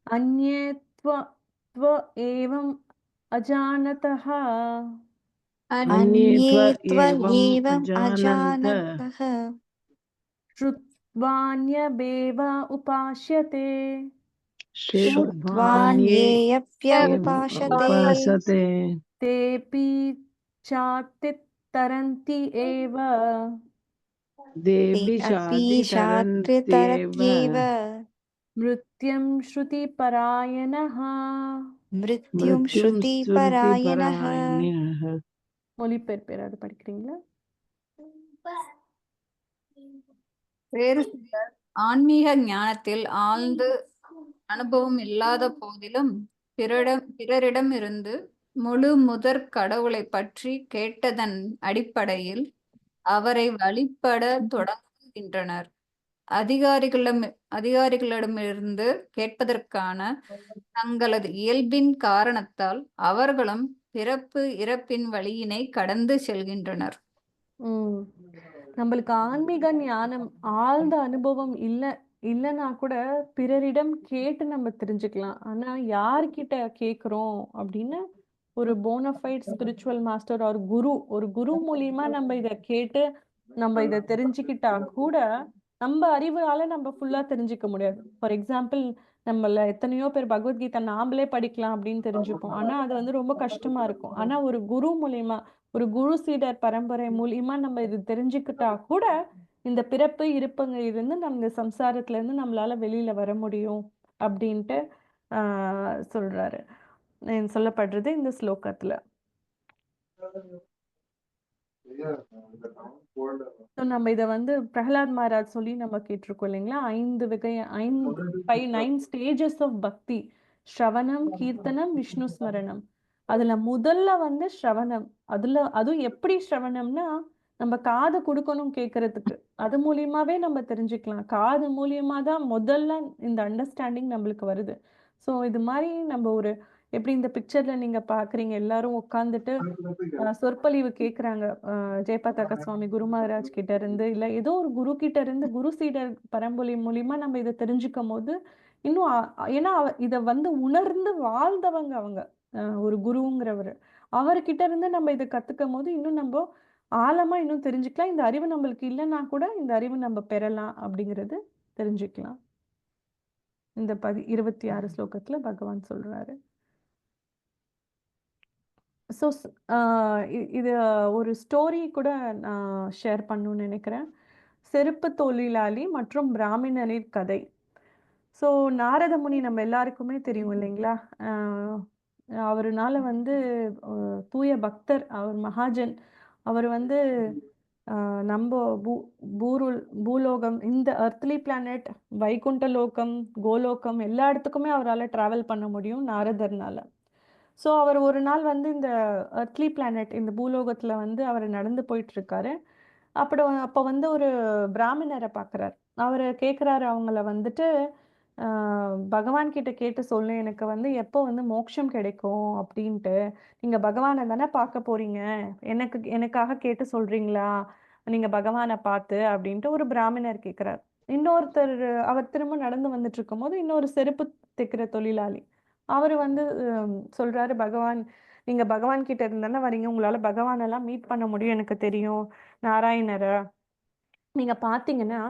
[SPEAKER 1] அந்யே त्व एवम् अजानतः
[SPEAKER 2] अन्ये
[SPEAKER 4] अन्ये
[SPEAKER 2] त्व एवम्
[SPEAKER 4] त्वयेवम्
[SPEAKER 2] अजानन्त
[SPEAKER 4] अजानतः
[SPEAKER 1] श्रुत्वान्यवेव उपास्यते
[SPEAKER 2] श्रुत्वान्ये
[SPEAKER 4] श्रुत्वान्येऽप्य
[SPEAKER 2] एव
[SPEAKER 4] उपासते
[SPEAKER 2] उपासते
[SPEAKER 1] तेऽपि चातितरन्ति एव
[SPEAKER 4] ते
[SPEAKER 2] देवि
[SPEAKER 4] अपि
[SPEAKER 2] चातितरन्त्येव
[SPEAKER 4] शास्त्रतरत्येव
[SPEAKER 1] मृत्युं श्रुतिपरायणः.
[SPEAKER 4] मृत्युं
[SPEAKER 2] मृत्युं
[SPEAKER 4] श्रुतिपरायणः.
[SPEAKER 2] स्मृतिपरायणः.
[SPEAKER 1] மொழிபெயர்ப்பு யாராவது படிக்கிறீங்களா?
[SPEAKER 6] வேறு சிலர் ஆன்மீக ஞானத்தில் ஆழ்ந்து அனுபவம் இல்லாத போதிலும் பிறரிடமிருந்து முழு முதற் கடவுளை பற்றி கேட்டதன் அடிப்படையில் அவரை வழிபட தொடங்குகின்றனர். அதிகாரிகளிடமிருந்து கேட்பதற்கான தங்களது இயல்பின் காரணத்தால் அவர்களும் பிறப்பு இறப்பின் வழியினை கடந்து செல்கின்றனர்.
[SPEAKER 1] நம்மளுக்கு ஆன்மீக ஞானம் ஆழ்ந்த அனுபவம் இல்லைன்னா கூட பிறரிடம் கேட்டு நம்ம தெரிஞ்சுக்கலாம். ஆனா யார்கிட்ட கேட்குறோம் அப்படின்னு ஒரு போனஃபைட் ஸ்பிரிச்சுவல் மாஸ்டர் ஒரு குரு மூலியமா நம்ம இதை கேட்டு நம்ம இதை தெரிஞ்சுக்கிட்டா கூட நம்ம அறிவால நம்ம ஃபுல்லா தெரிஞ்சுக்க முடியாது. ஃபார் எக்ஸாம்பிள் நம்மள எத்தனையோ பேர் பகவத்கீதை நாமளே படிக்கலாம் அப்படின்னு தெரிஞ்சுப்போம். ஆனா அது வந்து ரொம்ப கஷ்டமா இருக்கும். ஆனா ஒரு குரு மூலியமா ஒரு குரு சீடர் பரம்பரை மூலியமா நம்ம இது தெரிஞ்சுக்கிட்டா கூட இந்த பிறப்பு இருப்புங்க இருந்து நம்ம சம்சாரத்துல இருந்து நம்மளால வெளியில வர முடியும் அப்படின்ட்டு சொல்றாரு. சொல்லப்படுறது இந்த ஸ்லோகத்துல. நம்ம இதை வந்து பிரகலாத் மகாராஜ் சொல்லி நம்ம கேட்டிருக்கோம் இல்லைங்களா? 9 ஸ்டேஜஸ் ஆஃப் பக்தி. ஸ்ரவணம், கீர்த்தனம், விஷ்ணு ஸ்மரணம். அதுல முதல்ல வந்து ஸ்ரவணம். அதுவும் எப்படி ஸ்ரவணம்னா நம்ம காது கொடுக்கணும் கேட்கறதுக்கு. அது மூலியமாவே நம்ம தெரிஞ்சுக்கலாம். காது மூலியமா தான் முதல்ல இந்த அண்டர்ஸ்டாண்டிங் நம்மளுக்கு வருது. ஸோ இது மாதிரி நம்ம எப்படி இந்த பிக்சர்ல நீங்க பாக்குறீங்க, எல்லாரும் உட்காந்துட்டு சொற்பொழிவு கேட்குறாங்க. ஜெயபாதாக்கா சுவாமி குரு மகாராஜ் கிட்ட இருந்து இல்ல ஏதோ ஒரு குரு கிட்ட இருந்து குரு சீடர் பரம்பொழி மூலியமா நம்ம இதை தெரிஞ்சுக்கும் போது இன்னும் ஏன்னா இதை வந்து உணர்ந்து வாழ்ந்தவங்க அவங்க. ஒரு குருங்கிறவர் அவர்கிட்ட இருந்து நம்ம இதை கத்துக்கும் போது இன்னும் நம்ம ஆழமா இன்னும் தெரிஞ்சுக்கலாம். இந்த அறிவு நம்மளுக்கு இல்லைன்னா கூட இந்த அறிவு நம்ம பெறலாம் அப்படிங்கிறது தெரிஞ்சுக்கலாம். இந்த 26 ஸ்லோகத்துல பகவான் சொல்றாரு. ஸோ இது ஒரு ஸ்டோரி கூட நான் ஷேர் பண்ணணும்னு நினைக்கிறேன். செருப்பு தொழிலாளி மற்றும் பிராமணரின் கதை. ஸோ நாரத முனி நம்ம எல்லாருக்குமே தெரியும் இல்லைங்களா? அவருனால வந்து தூய பக்தர், அவர் மகாஜன். அவர் வந்து நம்ம பூலோகம், இந்த எர்த்லி பிளானட், வைகுண்ட லோகம், கோலோகம் எல்லா இடத்துக்குமே அவரால் டிராவல் பண்ண முடியும் நாரதர்னால. ஸோ அவர் ஒரு நாள் வந்து இந்த எர்த்லி பிளானட், இந்த பூலோகத்தில் வந்து அவர் நடந்து போயிட்டு இருக்காரு. அப்போ வந்து ஒரு பிராமணரை பார்க்குறாரு. அவர் கேட்குறாரு அவங்கள வந்துட்டு, பகவான் கிட்ட கேட்டு சொல்லு, எனக்கு வந்து எப்போ வந்து மோட்சம் கிடைக்கும் அப்படின்ட்டு. நீங்கள் பகவானை தானே பார்க்க போறீங்க, எனக்காக கேட்டு சொல்றீங்களா நீங்கள் பகவானை பார்த்து அப்படின்ட்டு ஒரு பிராமணர் கேட்குறாரு. இன்னொருத்தர் அவர் திரும்ப நடந்து வந்துட்டு இருக்கும்போது இன்னொரு செருப்பு தைக்கிற தொழிலாளி அவர் வந்து சொல்றாரு, நீங்க பகவான் கிட்ட இருந்தானே வரீங்க, உங்களால பகவானெல்லாம் மீட் பண்ண முடியும் எனக்கு தெரியும், நாராயணரை. நீங்க பார்த்தீங்கன்னா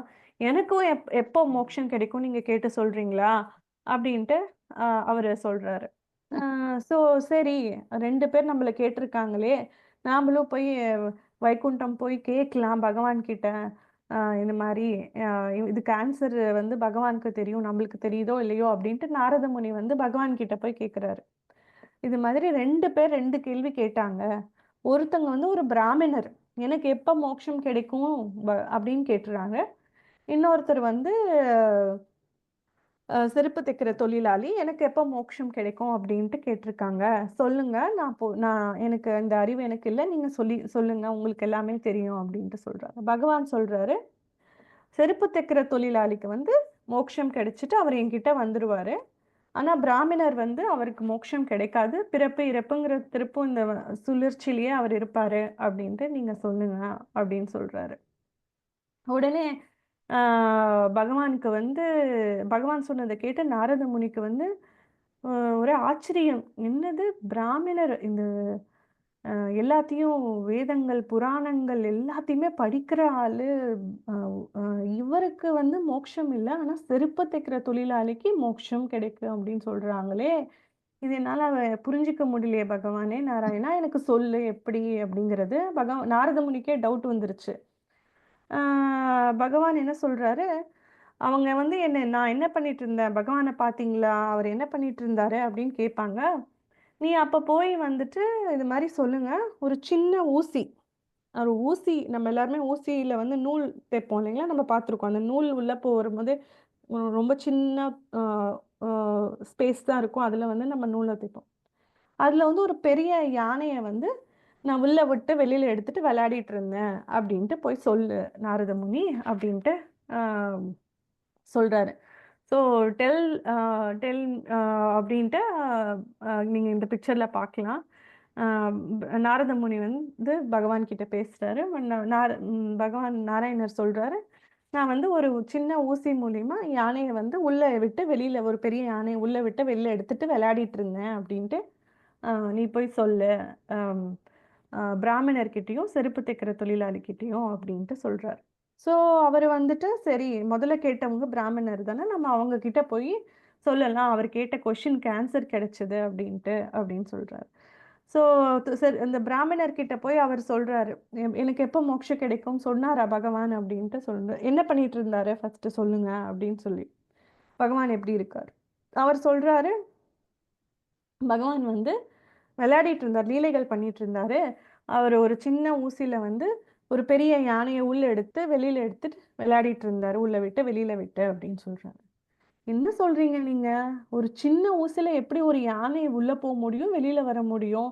[SPEAKER 1] எனக்கும் எப்போ மோட்சம் கிடைக்கும் நீங்க கேட்டு சொல்றீங்களா அப்படின்ட்டு அவர் சொல்றாரு. ஸோ சரி, 2 பேர் நம்மள கேட்டிருக்காங்களே, நாமளும் போய் வைகுண்டம் போய் கேட்கலாம் பகவான் கிட்ட. இந்த மாதிரி இதுக்கு ஆன்சர் வந்து பகவானுக்கு தெரியும், நம்மளுக்கு தெரியுதோ இல்லையோ அப்படின்ட்டு நாரத முனி வந்து பகவான் கிட்ட போய் கேட்குறாரு. இது மாதிரி 2 பேர் 2 கேள்வி கேட்டாங்க. ஒருத்தங்க வந்து ஒரு பிராமணர், எனக்கு எப்போ மோட்சம் கிடைக்கும் அப்படின்னு கேட்டுறாங்க. இன்னொருத்தர் வந்து செருப்பு தைக்கிற தொழிலாளி, எனக்கு எப்போ மோட்சம் கிடைக்கும் அப்படின்ட்டு கேட்டிருக்காங்க. சொல்லுங்க, நான் எனக்கு இந்த அறிவு எனக்கு இல்லை, நீங்க சொல்லுங்க, உங்களுக்கு எல்லாமே தெரியும் அப்படின்ட்டு சொல்றாரு. பகவான் சொல்றாரு, செருப்பு தைக்கிற தொழிலாளிக்கு வந்து மோட்சம் கிடைச்சிட்டு அவர் என்கிட்ட வந்துருவாரு. ஆனா பிராமணர் வந்து அவருக்கு மோட்சம் கிடைக்காது, பிறப்பு இறப்புங்கிற திருப்பும் இந்த சுழற்சியிலேயே அவர் இருப்பாரு அப்படின்ட்டு நீங்க சொல்லுங்க அப்படின்னு சொல்றாரு. உடனே பகவானுக்கு வந்து பகவான் சொன்னதை கேட்டு நாரத முனிக்கு வந்து ஒரே ஆச்சரியம். என்னது பிராமணர் இந்த எல்லாத்தையும் வேதங்கள் புராணங்கள் எல்லாத்தையுமே படிக்கிற ஆளு, இவருக்கு வந்து மோட்சம் இல்லை, ஆனா செருப்பு தைக்கிற தொழிலாளிக்கு மோட்சம் கிடைக்கும் அப்படின்னு சொல்றாங்களே, இது என்னால புரிஞ்சிக்க முடியலையே பகவானே நாராயணா, எனக்கு சொல்லு எப்படி அப்படிங்கிறது. நாரத முனிக்கே டவுட் வந்துருச்சு. பகவான் என்ன சொல்றாரு, அவங்க வந்து நான் என்ன பண்ணிட்டு இருந்தேன், பகவானை பார்த்தீங்களா, அவர் என்ன பண்ணிட்டு இருந்தாரு அப்படின்னு கேட்பாங்க. நீ அப்போ போய் வந்துட்டு இது மாதிரி சொல்லுங்க, ஒரு சின்ன ஊசி, ஒரு ஊசி, நம்ம எல்லாருமே ஊசியில வந்து நூல் தைப்போம் இல்லைங்களா, நம்ம பார்த்துருக்கோம். அந்த நூல் உள்ள வரும்போது ரொம்ப சின்ன ஸ்பேஸ் தான் இருக்கும், அதில் வந்து நம்ம நூலை தைப்போம். அதில் வந்து ஒரு பெரிய யானையை வந்து நான் உள்ள விட்டு வெளியில் எடுத்துட்டு விளையாடிட்டு இருந்தேன் அப்படின்ட்டு போய் சொல்லு நாரத முனி அப்படின்ட்டு சொல்கிறாரு. ஸோ டெல் டெல் அப்படின்ட்டு நீங்கள் இந்த பிக்சரில் பார்க்கலாம். நாரத முனி வந்து பகவான் கிட்ட பேசுகிறாரு. பகவான் நாராயணர் சொல்கிறாரு, நான் வந்து ஒரு சின்ன ஊசி மூலிமா யானையை வந்து உள்ளே விட்டு வெளியில், ஒரு பெரிய யானையை உள்ளே விட்டு வெளியில் எடுத்துட்டு விளையாடிட்டு இருந்தேன் அப்படின்ட்டு நீ போய் சொல்லு பிராமணர்கிட்டையும் செருப்பு தைக்கிற தொழிலாளிகிட்டையும் அப்படின்ட்டு சொல்கிறார். ஸோ அவர் வந்துட்டு சரி, முதல்ல கேட்டவங்க பிராமணர் தானே, நம்ம அவங்க கிட்ட போய் சொல்லலாம், அவர் கேட்ட கொஷினுக்கு ஆன்சர் கிடைச்சது அப்படின்னு சொல்கிறார். ஸோ சரி, இந்த பிராமணர்கிட்ட போய் அவர் சொல்கிறாரு, எனக்கு எப்போ மோட்சம் கிடைக்கும் சொன்னாரா பகவான் அப்படின்ட்டு சொல்கிறார். என்ன பண்ணிட்டு இருந்தாரு ஃபஸ்ட்டு சொல்லுங்க அப்படின்னு சொல்லி. பகவான் எப்படி இருக்கார் அவர் சொல்கிறாரு, பகவான் வந்து விளையாடிட்டு இருந்தார், லீலைகள் பண்ணிட்டு இருந்தாரு. அவர் ஒரு சின்ன ஊசியில வந்து ஒரு பெரிய யானையை உள்ள எடுத்து வெளியில எடுத்துட்டு விளையாடிட்டு இருந்தாரு, உள்ள விட்டு வெளியில விட்டு அப்படின்னு சொல்றாரு. என்ன சொல்றீங்க நீங்க? ஒரு சின்ன ஊசியில எப்படி ஒரு யானை உள்ள போக முடியும், வெளியில வர முடியும்?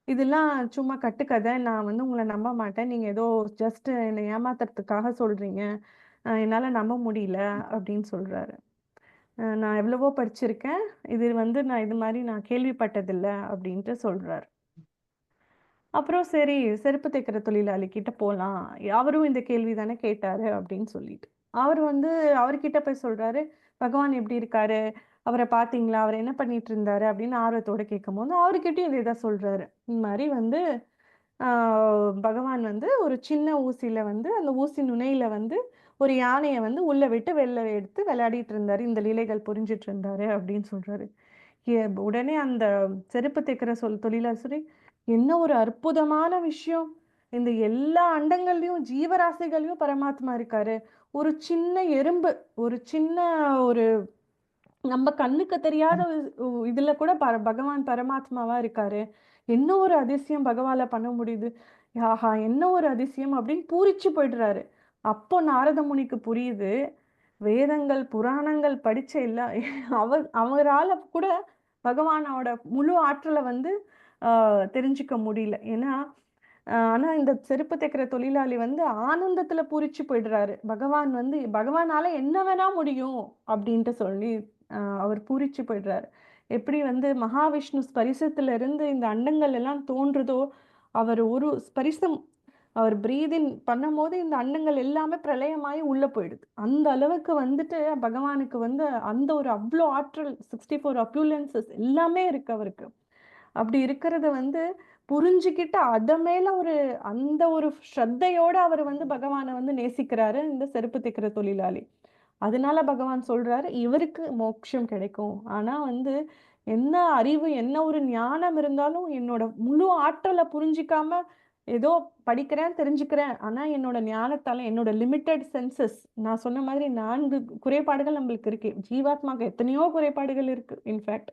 [SPEAKER 1] இதெல்லாம் சும்மா கட்டுக்கதை, நான் வந்து உங்களை நம்ப மாட்டேன், நீங்க ஏதோ ஜஸ்ட் என்னை ஏமாத்துறதுக்காக சொல்றீங்க, என்னால நம்ப முடியல அப்படின்னு சொல்றாரு. நான் எவ்வளவோ படிச்சிருக்கேன், இது வந்து நான் இது மாதிரி நான் கேள்விப்பட்டதில்லை அப்படின்ட்டு சொல்றாரு. அப்புறம் சரி, செருப்பு தைக்கிற தொழிலாளி கிட்ட போகலாம், அவரும் இந்த கேள்வி தானே கேட்டாரு அப்படின்னு சொல்லிட்டு அவர் வந்து அவர்கிட்ட போய் சொல்றாரு, பகவான் எப்படி இருக்காரு, அவரை பார்த்தீங்களா, அவர் என்ன பண்ணிட்டு இருந்தாரு அப்படின்னு ஆர்வத்தோட கேட்கும்போது அவர்கிட்டயும் இதே தான் சொல்றாரு. இந்த மாதிரி வந்து பகவான் வந்து ஒரு சின்ன ஊசியில வந்து அந்த ஊசி நுனையில வந்து ஒரு யானையை வந்து உள்ள விட்டு வெளில எடுத்து விளையாடிட்டு இருந்தாரு, இந்த லீலைகள் புரிஞ்சிட்டு இருந்தாரு அப்படின்னு சொல்றாரு. உடனே அந்த செருப்பு தைக்கிற தொழிலாளி சொல்லி, என்ன ஒரு அற்புதமான விஷயம், இந்த எல்லா அண்டங்கள்லயும் ஜீவராசிகளையும் பரமாத்மா இருக்காரு, ஒரு சின்ன எறும்பு, ஒரு சின்ன ஒரு நம்ம கண்ணுக்கு தெரியாத இதுல கூட பகவான் பரமாத்மாவா இருக்காரு, என்ன ஒரு அதிசயம் பகவான்ல பண்ண முடியுது, ஆஹா என்ன ஒரு அதிசயம் அப்படின்னு பூரிச்சு போயிடுறாரு. அப்போ நாரத முனிக்கு புரியுது, வேதங்கள் புராணங்கள் படிச்ச இல்ல அவரால கூட பகவானோட முழு ஆற்றலை வந்து தெரிஞ்சுக்க முடியல. ஏன்னா ஆனா இந்த செருப்பு தைக்கிற தொழிலாளி வந்து ஆனந்தத்துல பூரிச்சு போயிடுறாரு. பகவான் வந்து பகவானால என்ன வேணா முடியும் அப்படின்ட்டு சொல்லி அவர் பூரிச்சு போயிடுறாரு. எப்படி வந்து மகாவிஷ்ணு ஸ்பரிசத்துல இருந்து இந்த அண்டங்கள் எல்லாம் தோன்றுதோ, அவர் ஒரு ஸ்பரிசம், அவர் பிரீதின் பண்ணும்போது இந்த அண்டங்கள் எல்லாமே பிரளயமாயி உள்ள போயிடுது. அந்த அளவுக்கு வந்துட்டு பகவானுக்கு வந்து அந்த ஒரு அவ்வளோ ஆற்றல், 64 அப்யூலன்சஸ் எல்லாமே இருக்கு அவருக்கு. அப்படி இருக்கிறத வந்து புரிஞ்சுக்கிட்டு அத மேல அந்த ஒரு ஸ்ரத்தையோட அவர் வந்து பகவானை வந்து நேசிக்கிறாரு இந்த செருப்பு தைக்கிற தொழிலாளி. அதனால பகவான் சொல்றாரு இவருக்கு மோட்சம் கிடைக்கும். ஆனா வந்து என்ன அறிவு என்ன ஒரு ஞானம் இருந்தாலும் என்னோட முழு ஆற்றலை புரிஞ்சிக்காம ஏதோ படிக்கிறேன் தெரிஞ்சுக்கிறேன், ஆனா என்னோட ஞானத்தால என்னோட லிமிட்டெட் சென்சஸ், நான் சொன்ன மாதிரி 4 குறைபாடுகள் நம்மளுக்கு இருக்கு. ஜீவாத்மாக்கு எத்தனையோ குறைபாடுகள் இருக்கு இன்ஃபேக்ட்.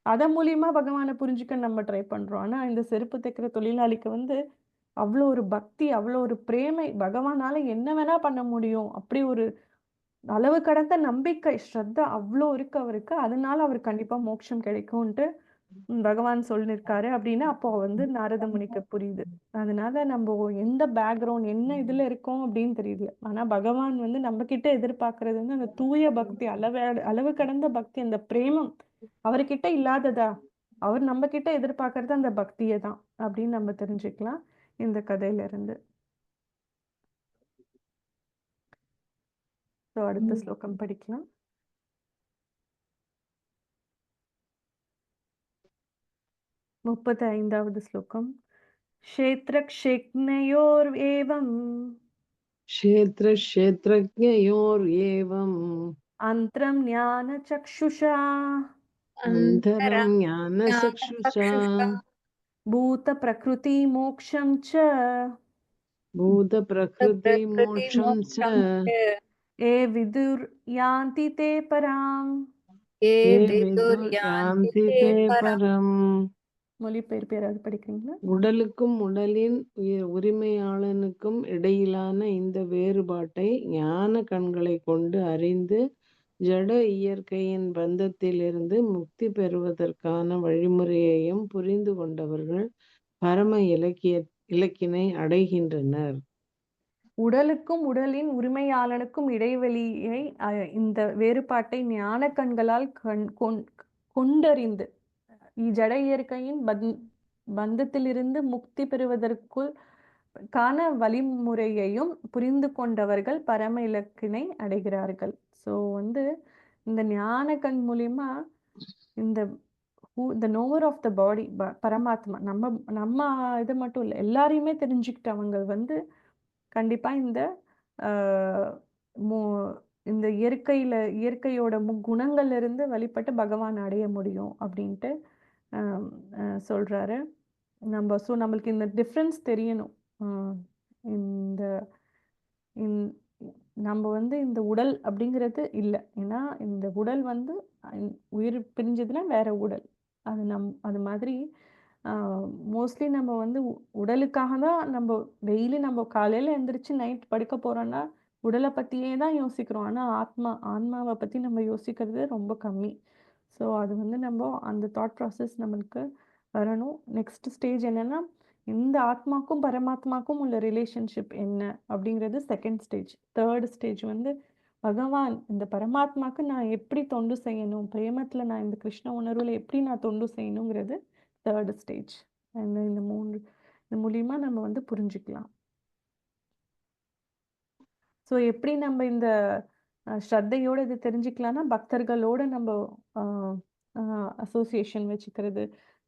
[SPEAKER 1] அதன் மூலியமா பகவானை புரிஞ்சுக்க நம்ம ட்ரை பண்றோம். ஆனா இந்த செருப்பு தைக்கிற தொழிலாளிக்கு வந்து அவ்வளோ ஒரு பக்தி, அவ்வளோ ஒரு பிரேமை, பகவானால என்ன வேணா பண்ண முடியும் அப்படி ஒரு அளவு கடந்த நம்பிக்கை, ஸ்ரத்தா அவ்வளோ இருக்கு அவருக்கு. அதனால அவருக்கு கண்டிப்பா மோட்சம் கிடைக்கும்ன்ட்டு பகவான் சொல்லியிருக்காரு அப்படின்னு அப்போ வந்து நாரத முனிக்கு புரியுது. அதனால நம்ம எந்த பேக்ரவுண்ட் என்ன இதுல இருக்கோம் அப்படின்னு தெரியுது. ஆனா பகவான் வந்து நம்ம கிட்ட எதிர்பார்க்கறது வந்து அந்த தூய பக்தி, அளவு கடந்த பக்தி, அந்த பிரேமம் அவர்கிட்ட இல்லாததா? அவர் நம்ம கிட்ட எதிர்பார்க்கறது அந்த பக்தியை தான் அப்படின்னு நம்ம தெரிஞ்சுக்கலாம் இந்த கதையில இருந்து. ஸோ அடுத்த ஸ்லோகம் படிக்கலாம். 35வது ஸ்லோகம். क्षेत्रक्षेत्रज्ञयोरेवम्
[SPEAKER 2] क्षेत्रक्षेत्रज्ञयोरेवम्
[SPEAKER 1] अन्तरं ज्ञानचक्षुषा
[SPEAKER 2] अन्तरं
[SPEAKER 6] ज्ञानचक्षुषा
[SPEAKER 2] ज्ञानचक्षुषा
[SPEAKER 1] भूतप्रकृतिमोक्षं च
[SPEAKER 2] भूतप्रकृतिमोक्षं च
[SPEAKER 1] ये विदुर्यान्ति ते पराम्.
[SPEAKER 6] ये
[SPEAKER 2] ये
[SPEAKER 6] विदुर्यान्ति
[SPEAKER 2] विदुर्यान्ति
[SPEAKER 6] ते
[SPEAKER 2] ते
[SPEAKER 6] परम्.
[SPEAKER 2] பரம்.
[SPEAKER 1] மொழிபெயர்ப்பு யாராவது படிக்கிறீங்களா?
[SPEAKER 2] உடலுக்கும் உடலின் உரிமையாளனுக்கும் இடையிலான இந்த வேறுபாட்டை ஞான கண்களை கொண்டு அறிந்து ஜட இயற்கையின் பந்தத்திலிருந்து முக்தி பெறுவதற்கான வழிமுறையையும் புரிந்து கொண்டவர்கள் பரம இலக்கினை அடைகின்றனர்.
[SPEAKER 1] உடலுக்கும் உடலின் உரிமையாளனுக்கும் இடைவெளியை இந்த வேறுபாட்டை ஞான கண்களால் கொண்டறிந்து ஜட இயற்கையின் பந்தத்திலிருந்து முக்தி பெறுவதற்குள் காண வழிமுறையையும் புரிந்து கொண்டவர்கள் பரம இலக்கினை அடைகிறார்கள். ஸோ வந்து இந்த ஞான கண் மூலியமா இந்த நோவர் ஆஃப் த பாடி, பரமாத்மா, நம்ம இது மட்டும் இல்லை, எல்லாரையுமே தெரிஞ்சுக்கிட்டவங்க வந்து கண்டிப்பா இந்த இயற்கையோட குணங்கள்ல இருந்து வழிபட்டு பகவான் அடைய முடியும் அப்படின்ட்டு சொல்றாரு. நம்மளுக்கு இந்த டிஃப்ரென்ஸ் தெரியணும். இந்த நம்ம வந்து இந்த உடல் அப்படிங்கிறது இல்லை. ஏன்னா இந்த உடல் வந்து உயிர் பிரிஞ்சதுன்னா வேற உடல். அது மாதிரி மோஸ்ட்லி நம்ம வந்து உடலுக்காக தான் நம்ம டெய்லி நம்ம காலையில எந்திரிச்சு நைட் படுக்க போறோம்னா உடலை பத்தியே தான் யோசிக்கிறோம். ஆனா ஆன்மாவை பத்தி நம்ம யோசிக்கிறது ரொம்ப கம்மி. ஸோ அது வந்து நம்ம அந்த தாட் ப்ராசஸ் நம்மளுக்கு வரணும். நெக்ஸ்ட் ஸ்டேஜ் என்னன்னா இந்த ஆத்மாக்கும் பரமாத்மாக்கும் உள்ள ரிலேஷன்ஷிப் என்ன அப்படிங்கிறது செகண்ட் ஸ்டேஜ். தேர்ட் ஸ்டேஜ் வந்து பகவான் இந்த பரமாத்மாக்கு நான் எப்படி தொண்டு செய்யணும், பிரேமத்துல நான் இந்த கிருஷ்ண உணர்வுல எப்படி நான் தொண்டு செய்யணுங்கிறது தேர்ட் ஸ்டேஜ். இந்த மூலியமா நம்ம வந்து புரிஞ்சுக்கலாம். ஸோ எப்படி நம்ம இந்த ஸ்ரத்தையோட இது தெரிஞ்சுக்கலாம்னா பக்தர்களோட நம்ம அசோசியேஷன் வச்சுக்கிறது.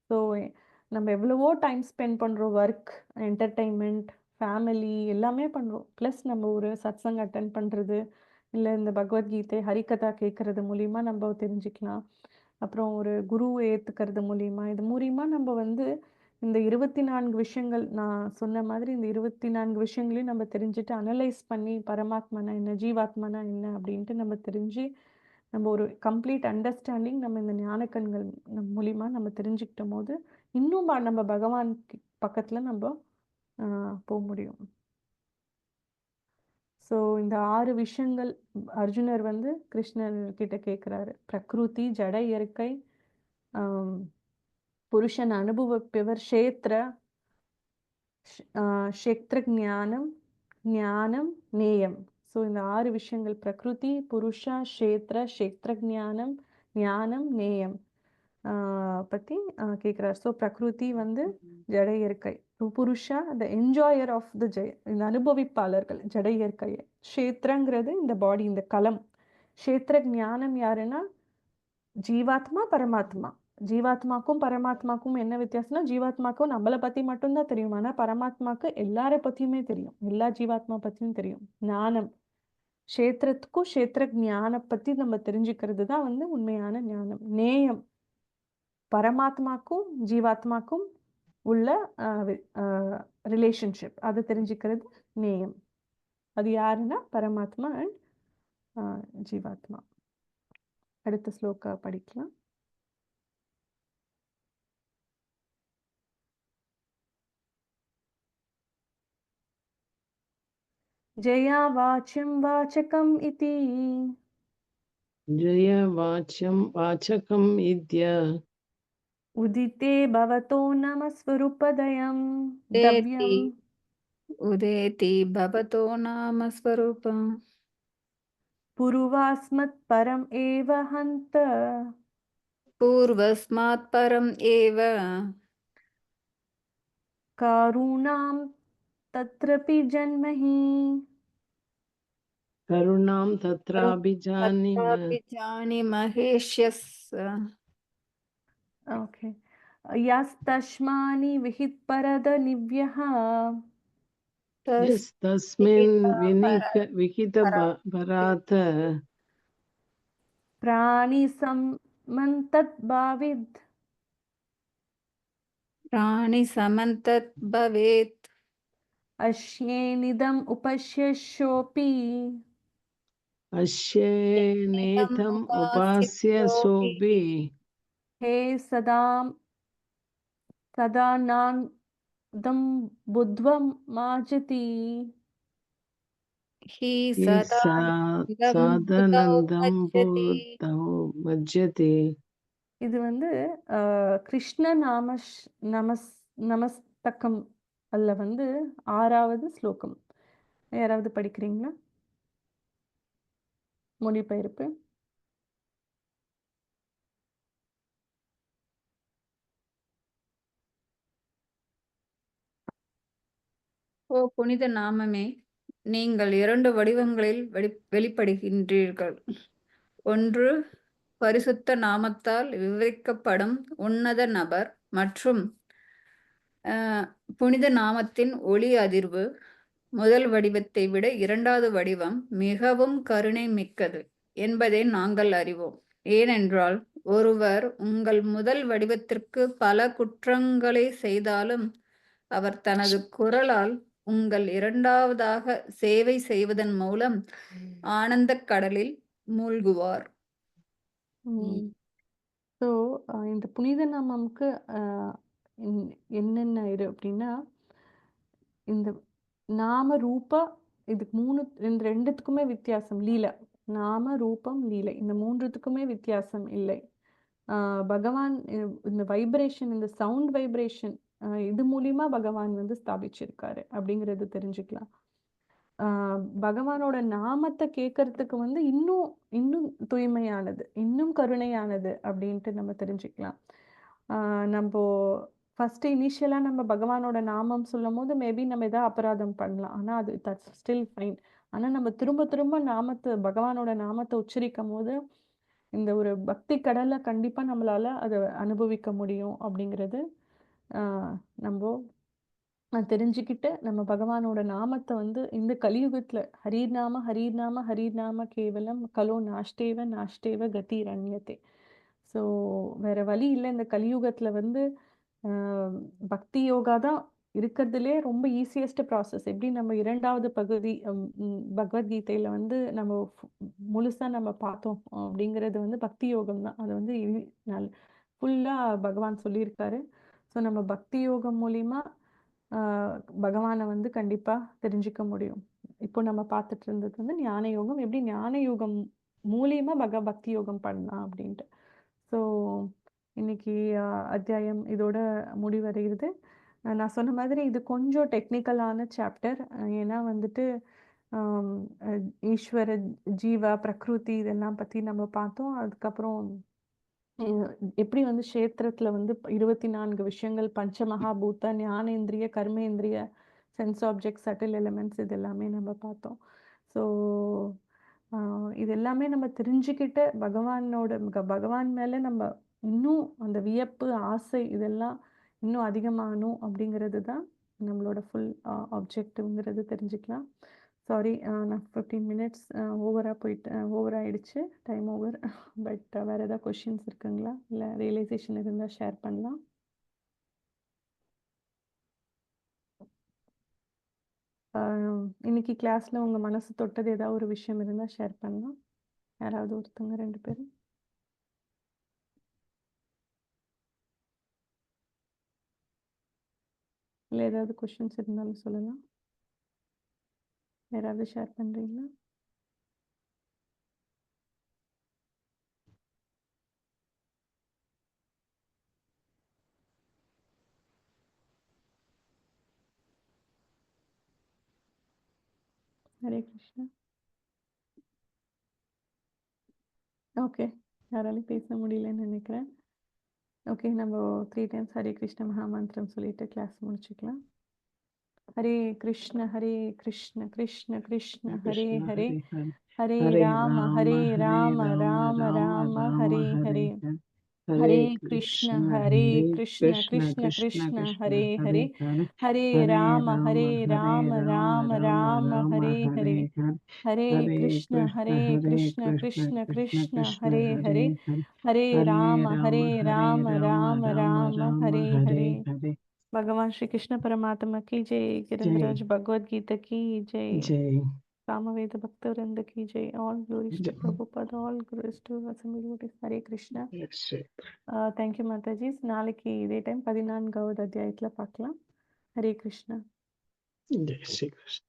[SPEAKER 1] ஸோ நம்ம எவ்வளவோ டைம் ஸ்பெண்ட் பண்ணுறோம், ஒர்க், என்டர்டெயின்மெண்ட், ஃபேமிலி எல்லாமே பண்ணுறோம். ப்ளஸ் நம்ம ஒரு சத்சங் அட்டென்ட் பண்ணுறது, இல்லை இந்த பகவத்கீதை ஹரிகதா கேட்கறது மூலிமா நம்ம தெரிஞ்சுக்கலாம். அப்புறம் ஒரு குருவை ஏற்றுக்கிறது மூலிமா, இது மூலிமா நம்ம வந்து இந்த 24 விஷயங்கள் நான் சொன்ன மாதிரி இந்த 24 விஷயங்களையும் நம்ம தெரிஞ்சுட்டு அனலைஸ் பண்ணி பரமாத்மானா என்ன, ஜீவாத்மானா என்ன அப்படின்ட்டு நம்ம தெரிஞ்சு நம்ம ஒரு கம்ப்ளீட் அண்டர்ஸ்டாண்டிங் நம்ம இந்த ஞானக்கண்கள் மூலிமா நம்ம தெரிஞ்சுக்கிட்டும் போது இன்னும் நம்ம பகவான் பக்கத்தில் நம்ம போக முடியும். ஸோ இந்த 6 விஷயங்கள் அர்ஜுனர் வந்து கிருஷ்ணர் கிட்ட கேட்குறாரு. பிரகிருதி, ஜட இயற்கை, புருஷன் அனுபவிப்பவர், க்ஷேத்திர ஞானம், நேயம். ஸோ இந்த 6 விஷயங்கள் பிரகிருதி, புருஷா, க்ஷேத்திர ஞானம், நேயம் பற்றி கேட்குறார். ஸோ பிரகிருதி வந்து ஜட இயற்கை, புருஷா த என்ஜாயர் ஆஃப் த இந்த அனுபவிப்பாளர்கள் ஜட இயற்கையை, க்ஷேத்திரங்கிறது இந்த பாடி, இந்த களம், க்ஷேத்திர ஞானம் யாருன்னா ஜீவாத்மா, பரமாத்மா ஜீவாத்மாக்கும் பரமாத்மாக்கும் என்ன வித்தியாசம்னா, ஜீவாத்மாக்கும் நம்மளை பத்தி மட்டும்தான் தெரியும். ஆனா பரமாத்மாக்கு எல்லாரை பத்தியுமே தெரியும். எல்லா ஜீவாத்மா பத்தியும் தெரியும். ஞானம், க்ஷேத்திரத்துக்கும் க்ஷேத்திர ஞான பத்தி நம்ம தெரிஞ்சுக்கிறது தான் வந்து உண்மையான ஞானம். நேயம், பரமாத்மாக்கும் ஜீவாத்மாக்கும் உள்ள ரிலேஷன்ஷிப், அதை தெரிஞ்சுக்கிறது நேயம். அது யாருன்னா பரமாத்மா அண்ட் ஜீவாத்மா. அடுத்த ஸ்லோகா படிக்கலாம். ஜெயா வாச்யம் வாச்சகம் இதி
[SPEAKER 2] ஜய வாச்யம் வாச்சகம் இத்ய
[SPEAKER 1] உதிதே பவதோ நமஸ்வரூபதயம்
[SPEAKER 6] தேதி
[SPEAKER 1] தவ்யம்
[SPEAKER 6] உதேதி பவதோ நாம ஸ்வரூபம்
[SPEAKER 1] புருவாஸ்மத் பரம் ஏவ ஹந்த
[SPEAKER 6] பூர்வஸ்மாத் பரம் ஏவ
[SPEAKER 1] காருணாம் தத்ரபி ஜன்மஹி.
[SPEAKER 2] கருணாம் தத்ராபிஜானிம.
[SPEAKER 6] தத்ராபி மகேஷ்யஸ்
[SPEAKER 1] ஓகே. யாஸ்தஸ்மானி விஹித் பரத நிவ்யஹ
[SPEAKER 2] எஸ் தஸ்மின் விகித பராத
[SPEAKER 1] பிராணி சம்மந்தத் பாவித்
[SPEAKER 6] பிராணி சமந்தத் பவேத்
[SPEAKER 1] அஷ்யேனிதம் உபஷ்யஷோபி
[SPEAKER 2] அஷ்யேநேதம் உபாஸ்ய சோபி
[SPEAKER 1] ஹே சதா நாந்தம் புத்வம் மாஜதி.
[SPEAKER 6] ஹி
[SPEAKER 2] ये
[SPEAKER 6] சதா
[SPEAKER 2] सादानन्दं बुद्धौ मज्जते.
[SPEAKER 1] இது வந்து கிருஷ்ண நமஸ்தகம் அல்ல வந்து 6வது ஸ்லோகம். யாராவது படிக்கிறீங்களா? மொழிபெயர்ப்பு.
[SPEAKER 6] ஓ புனித நாமமே, நீங்கள் 2 வடிவங்களில் வெளிப்படுகின்றீர்கள். ஒன்று பரிசுத்த நாமத்தால் விவரிக்கப்படும் உன்னத நபர் மற்றும் புனித நாமத்தின் ஒளி அதிர்வு. முதல் வடிவத்தை விட 2வது வடிவம் மிகவும் கருணை மிக்கது என்பதை நாங்கள் அறிவோம். ஏனென்றால் ஒருவர் உங்கள் முதல் வடிவத்திற்கு பல குற்றங்களை செய்தாலும் அவர் தனது குரலால் உங்கள் 2வதாக சேவை செய்வதன் மூலம் ஆனந்த கடலில் மூழ்குவார்.
[SPEAKER 1] ஸோ இந்த புனித நாமம்க்கு என்னென்ன இது அப்படின்னா, இந்த நாம ரூப, இதுக்கு ரெண்டுத்துக்குமே வித்தியாசம். லீலை, நாம ரூபம் லீலை, இந்த 3த்துக்குமே வித்தியாசம் இல்லை. பகவான் இந்த வைப்ரேஷன், இந்த சவுண்ட் வைப்ரேஷன், இது மூலியமா பகவான் வந்து ஸ்தாபிச்சிருக்காரு அப்படிங்கிறது தெரிஞ்சுக்கலாம். பகவானோட நாமத்தை கேட்கறதுக்கு வந்து இன்னும் தூய்மையானது, இன்னும் கருணையானது அப்படின்ட்டு நம்ம தெரிஞ்சுக்கலாம். நம்ம ஃபர்ஸ்ட் இனிஷியலா நம்ம பகவானோட நாமம் சொல்லும் போது மேபி நம்ம ஏதாவது அபராதம் பண்ணலாம். ஆனா அது தட்ஸ் ஸ்டில் ஃபைன். ஆனா நம்ம திரும்ப திரும்ப பகவானோட நாமத்தை உச்சரிக்கும் போது இந்த ஒரு பக்தி கடலை கண்டிப்பா நம்மளால அதை அனுபவிக்க முடியும் அப்படிங்கிறது நம்ம தெரிஞ்சுக்கிட்டு நம்ம பகவானோட நாமத்தை வந்து இந்த கலியுகத்துல ஹரீர் நாம கேவலம் கலோ நாஷ்டேவ கதி ரண்யத்தே. ஸோ வேற வழி இல்லை. இந்த கலியுகத்துல வந்து பக்தி யோகா தான் இருக்கிறதுலே ரொம்ப ஈஸியஸ்ட் ப்ராசஸ். எப்படி நம்ம 2வது பகுதி பகவத்கீதையில வந்து நம்ம முழுசா நம்ம பார்த்தோம் அப்படிங்கிறது வந்து பக்தி யோகம் தான். அது வந்து ஃபுல்லா பகவான் சொல்லியிருக்காரு. ஸோ நம்ம பக்தி யோகம் மூலியமா பகவானை வந்து கண்டிப்பா தெரிஞ்சுக்க முடியும். இப்போ நம்ம பார்த்துட்டு இருந்தது வந்து ஞான யோகம், எப்படி ஞான யோகம் மூலியமா பக்தி யோகம் பண்ணலாம் அப்படின்ட்டு. ஸோ இன்னைக்கு அத்தியாயம் இதோட முடிவடைகிறது. நான் சொன்ன மாதிரி இது கொஞ்சம் டெக்னிக்கலான சாப்டர். ஏன்னா வந்துட்டு ஈஸ்வர, ஜீவா, பிரகிருதி இதெல்லாம் பத்தி நம்ம பார்த்தோம். அதுக்கப்புறம் எப்படி வந்து க்ஷேத்திரத்துல வந்து 24 விஷயங்கள், பஞ்சமகாபூத, ஞானேந்திரிய, கர்மேந்திரிய, சென்ஸ் ஆப்ஜெக்ட், சட்டில் எலிமெண்ட்ஸ், இது எல்லாமே நம்ம பார்த்தோம். ஸோ இது எல்லாமே நம்ம தெரிஞ்சுக்கிட்டு பகவான் மேல நம்ம இன்னும் அந்த வியப்பு, ஆசை இதெல்லாம் இன்னும் அதிகமாகணும் அப்படிங்கிறது தான் நம்மளோட ஃபுல் ஆப்ஜெக்டிவ்ங்கிறது தெரிஞ்சுக்கலாம். சாரி, நான் 15 மினிட்ஸ் ஓவர் ஆயிடுச்சு, டைம் ஓவர். பட் வேறு ஏதாவது கொஷின்ஸ் இருக்குங்களா? இல்லை ரியலைசேஷன் இருந்தால் ஷேர் பண்ணலாம். இன்னைக்கு கிளாஸில் உங்கள் மனசு தொட்டது ஏதாவது ஒரு விஷயம் இருந்தால் ஷேர் பண்ணலாம். யாராவது ஒருத்தவங்க 2 பேரும். இல்லை ஏதாவது கொஷின்ஸ் இருந்தாலும் சொல்லலாம். யாராவது ஷேர் பண்ணுறீங்களா? ஹரே கிருஷ்ணா. ஓகே, யாராலையும் பேச முடியலன்னு நினைக்கிறேன். ஓகே, நம்ம 3 டைம்ஸ் ஹரே கிருஷ்ண மகாமந்திரம் சொல்லிட்டு கிளாஸ் முடிச்சுக்கலாம். ஹரே கிருஷ்ண ஹரே கிருஷ்ண கிருஷ்ண கிருஷ்ண ஹரே ஹரே, ஹரே ராம ஹரே ராம ராம ராம ஹரே ஹரே, ஹரே கிருஷ்ண ஹரே கிருஷ்ண கிருஷ்ண கிருஷ்ண ஹரே ஹரே, ஹரே ராம ராம ராம ஹரே ஹரே, ஹரே கிருஷ்ண கிருஷ்ண கிருஷ்ண ஹரே ஹரே, ஹரே ராம ராம ராம ஹரே ஹரே. भगवान श्री कृष्ण परमात्मा की जय, गिरिंद्रज भगवद गीता की जय, सामवेद भक्त वृंद की जय. All glories to Prabhupada, all glories to Assembled Devotees. Hare Krishna. Thank you Mataji. நாளைக்கு இதே டைம் 14வது அத்தியாயத்தில் பார்க்கலாம். ஹரே கிருஷ்ணா.
[SPEAKER 7] ஜெய் ஸ்ரீ கிருஷ்ண.